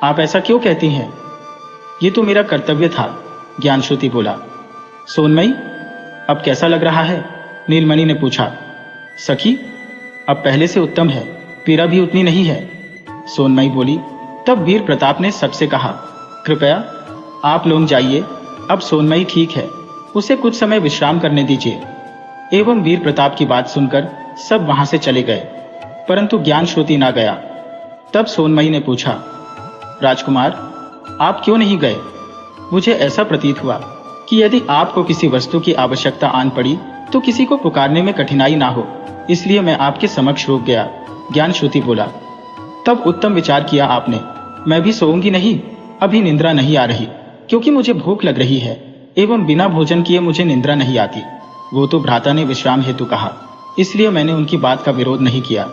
आप ऐसा क्यों कहती हैं? ये तो मेरा कर्तव्य था, ज्ञान श्रुति बोला। सोनमयी, अब कैसा लग रहा है? नीलमणि ने पूछा। सखी, अब पहले से उत्तम है, पीड़ा भी उतनी नहीं है, सोनमयी बोली। तब वीर प्रताप ने सबसे कहा, कृपया आप लोग जाइए, अब सोनमयी ठीक है, उसे कुछ समय विश्राम करने दीजिए। एवं वीर प्रताप की बात सुनकर सब वहां से चले गए, परंतु ज्ञान श्रुति ना गया। तब सोनमयी ने पूछा, राजकुमार, आप क्यों नहीं गए? मुझे ऐसा प्रतीत हुआ कि यदि आपको किसी वस्तु की आवश्यकता आन पड़ी तो किसी को पुकारने में कठिनाई ना हो, इसलिए मैं आपके समक्ष रुक गया, ज्ञान श्रुति बोला। तब उत्तम विचार किया आपने। मैं भी सोऊंगी नहीं, अभी निंद्रा नहीं आ रही, क्योंकि मुझे भूख लग रही है एवं बिना भोजन किए मुझे निंद्रा नहीं आती। वो तो भ्राता ने विश्राम हेतु कहा, इसलिए मैंने उनकी बात का विरोध नहीं किया।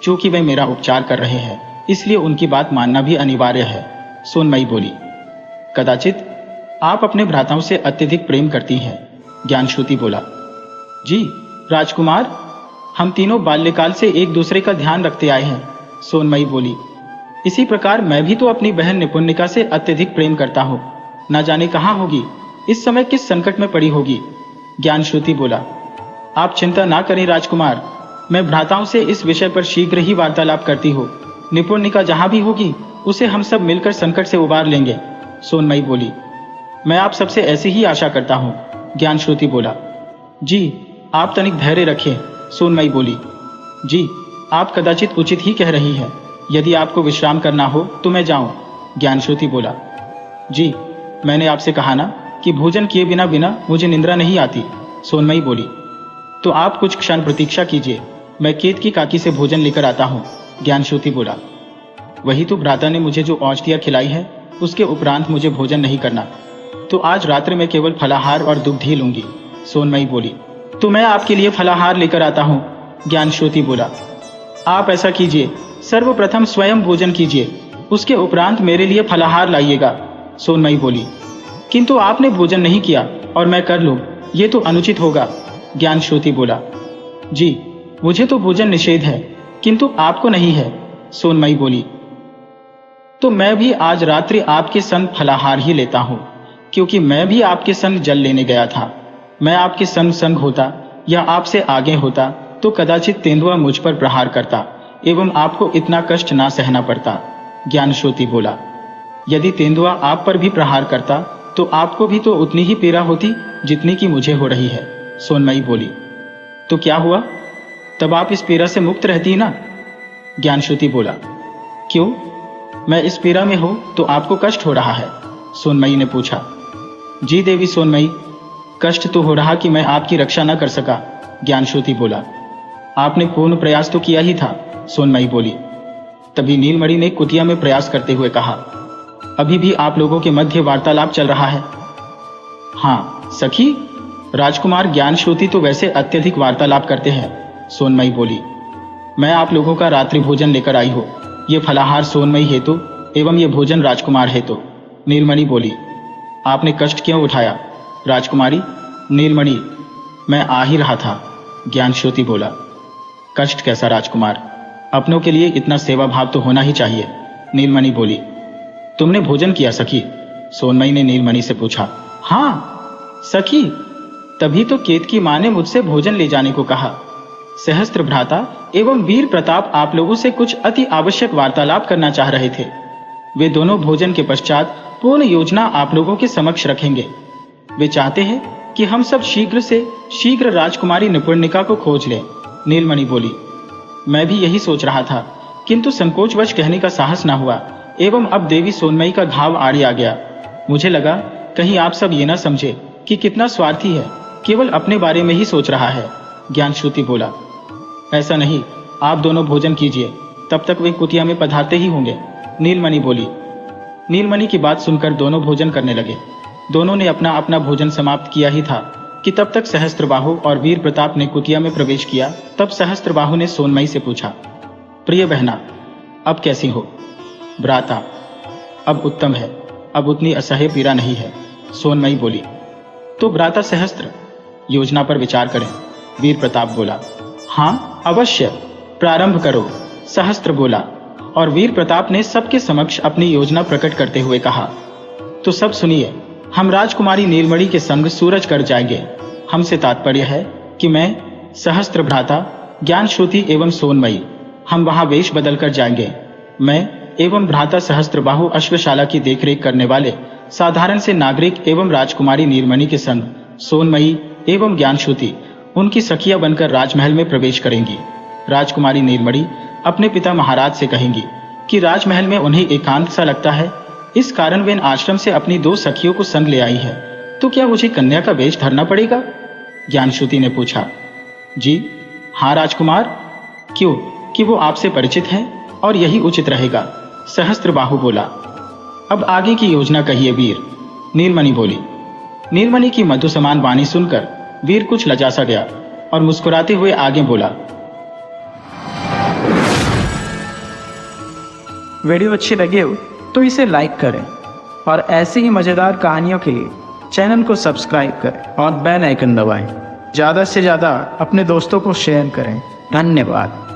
चूंकि वे मेरा उपचार कर रहे हैं, इसलिए उनकी बात मानना भी अनिवार्य है, सोनमयी बोली। कदाचित आप अपने भ्राताओं से अत्यधिक प्रेम करती हैं, ज्ञान श्रुति बोला। जी राजकुमार, हम तीनों बाल्यकाल से एक दूसरे का ध्यान रखते आए हैं, सोनमयी बोली। इसी प्रकार मैं भी तो अपनी बहन निपुणिका से अत्यधिक प्रेम करता हूँ। न जाने कहाँ होगी, इस समय किस संकट में पड़ी होगी, ज्ञान श्रुति बोला। आप चिंता ना करें राजकुमार, मैं भ्राताओं से इस विषय पर शीघ्र ही वार्तालाप करती हूँ। निपुणिका जहां भी होगी उसे हम सब मिलकर संकट से उबार लेंगे, सोनमयी बोली। मैं आप सबसे ऐसी ही आशा करता हूँ, ज्ञान श्रुति बोला। जी आप तनिक धैर्य रखें, सोनमयी बोली। जी आप कदाचित उचित ही कह रही हैं, यदि आपको विश्राम करना हो तो मैं जाऊं, ज्ञान श्रुति बोला। जी मैंने आपसे कहा ना कि भोजन किए बिना बिना मुझे निंद्रा नहीं आती, सोनमयी बोली। तो आप कुछ क्षण प्रतीक्षा कीजिए, मैं केतकी काकी से भोजन लेकर आता हूँ, ज्ञान श्रुति बोला। वही तो भ्राता ने मुझे जो औषधियाँ खिलाई है उसके उपरांत मुझे भोजन नहीं करना, तो आज रात्रि में केवल फलाहार और दुग्ध ही लूंगी, सोनमयी बोली। तो मैं आपके लिए फलाहार लेकर आता हूँ, ज्ञान श्रुति बोला। आप ऐसा कीजिए, सर्वप्रथम स्वयं भोजन कीजिए, उसके उपरांत मेरे लिए फलाहार लाइएगा, सोनमयी बोली। किंतु आपने भोजन नहीं किया और मैं कर लूं, ये तो अनुचित होगा, ज्ञान श्रुति बोला। जी मुझे तो भोजन निषेध है, किंतु आपको नहीं है, सोनमयी बोली। तो मैं भी आज रात्रि आपके संग फलाहार ही लेता हूँ, क्योंकि मैं भी आपके संग जल लेने गया था। मैं आपके संग संग होता या आपसे आगे होता तो कदाचित तेंदुआ मुझ पर प्रहार करता एवं आपको इतना कष्ट ना सहना पड़ता, ज्ञान श्रुति बोला। यदि तेंदुआ आप पर भी प्रहार करता तो आपको भी तो उतनी ही पीड़ा होती जितनी की मुझे हो रही है, सोनमयी बोली। तो क्या हुआ, तब आप इस पीड़ा से मुक्त रहती ना, ज्ञान श्रुति बोला। क्यों, मैं इस पीड़ा में हो तो आपको कष्ट हो रहा है, सोनमयी ने पूछा। जी देवी सोनमयी, कष्ट तो हो रहा कि मैं आपकी रक्षा न कर सका, ज्ञान श्रुति बोला। आपने पूर्ण प्रयास तो किया ही था, सोनमयी बोली। तभी नीलमणि ने कुटिया में प्रयास करते हुए कहा, अभी भी आप लोगों के मध्य वार्तालाप चल रहा है? हाँ सखी, राजकुमार ज्ञान श्रुति तो वैसे अत्यधिक वार्तालाप करते हैं, सोनमयी बोली। मैं आप लोगों का रात्रि भोजन लेकर आई हूँ, ये फलाहार सोनमयी हेतु एवं ये भोजन राजकुमार हेतु, नीलमणि बोली। आपने कष्ट क्यों उठाया राजकुमारी? नीलमणि, मैं आ ही रहा था, ज्ञान श्रुति बोला। कष्ट कैसा राजकुमार, अपनों के लिए इतना सेवा भाव तो होना ही चाहिए, नीलमणि बोली। तुमने भोजन किया सखी? सोनमयी ने नीलमणि से पूछा। हाँ सखी, तभी तो केतकी माँ ने मुझसे भोजन ले जाने को कहा। सहस्त्र भ्राता एवं वीर प्रताप आप लोगों से कुछ अति आवश्यक वार्तालाप करना चाह रहे थे। वे दोनों भोजन के पश्चात पूर्ण योजना आप लोगों के समक्ष रखेंगे। वे चाहते हैं कि हम सब शीघ्र से शीघ्र राजकुमारी निपुणिका को खोज लें। नीलमणि बोली, मैं भी यही सोच रहा था, किंतु संकोचवश कहने का साहस न हुआ एवं अब देवी सोनमयी का घाव आड़ी आ गया। मुझे लगा कहीं आप सब ये न समझे कि कितना स्वार्थी है, केवल अपने बारे में ही सोच रहा है। ज्ञानश्रुति बोला, ऐसा नहीं, आप दोनों भोजन कीजिए, तब तक वे कुटिया में पधारते ही होंगे। नीलमणि बोली। नीलमणि की बात सुनकर दोनों भोजन करने लगे। दोनों ने अपना अपना भोजन समाप्त किया ही था कि तब तक सहस्त्रबाहु और वीर प्रताप ने कुटिया में प्रवेश किया। तब सहस्त्रबाहु ने सोनमयी से पूछा, प्रिय बहना, अब कैसी हो? भ्राता, अब उत्तम है, अब उतनी असह्य पीड़ा नहीं है। सोनमयी बोली, तो भ्राता सहस्त्र, योजना पर विचार करें। वीर प्रताप बोला, हाँ अवश्य, प्रारंभ करो। सहस्त्र बोला और वीर प्रताप ने सबके समक्ष अपनी योजना प्रकट करते हुए कहा, तो सब सुनिए, हम राजकुमारी नीलमणि के संग सूरजगढ़ जाएंगे। हमसे तात्पर्य है कि मैं, सहस्त्र भ्राता, ज्ञानश्रुति एवं सोनमयी, हम वहां वेश बदलकर जाएंगे। मैं एवं भ्राता सहस्त्रबाहु अश्वशाला की देखरेख करने वाले साधारण से नागरिक एवं राजकुमारी नीलमणि के संग सोनमयी एवं ज्ञानश्रुति उनकी सखिया बनकर राजमहल में प्रवेश करेंगी। राजकुमारी नीलमणि अपने पिता महाराज से कहेंगी कि राजमहल में उन्हें एकांत सा लगता है, इस कारण वे आश्रम से अपनी 2 सखियों को संग ले आई है। तो क्या मुझे कन्या का वेश धरना पड़ेगा? ज्ञानश्रुति ने पूछा। जी हाँ राजकुमार, क्यों कि वो आपसे परिचित हैं और यही उचित रहेगा। सहस्त्रबाहु बोला। अब आगे की योजना कहिए वीर। नीलमणि बोली। नीलमणि की मधु समान वाणी सुनकर वीर कुछ लजा सा गया और मुस्कुराते हुए आगे बोला, वीडियो अच्छी लगे हो तो इसे लाइक करें और ऐसी ही मज़ेदार कहानियों के लिए चैनल को सब्सक्राइब करें और बेल आइकन दबाएं। ज़्यादा से ज़्यादा अपने दोस्तों को शेयर करें। धन्यवाद।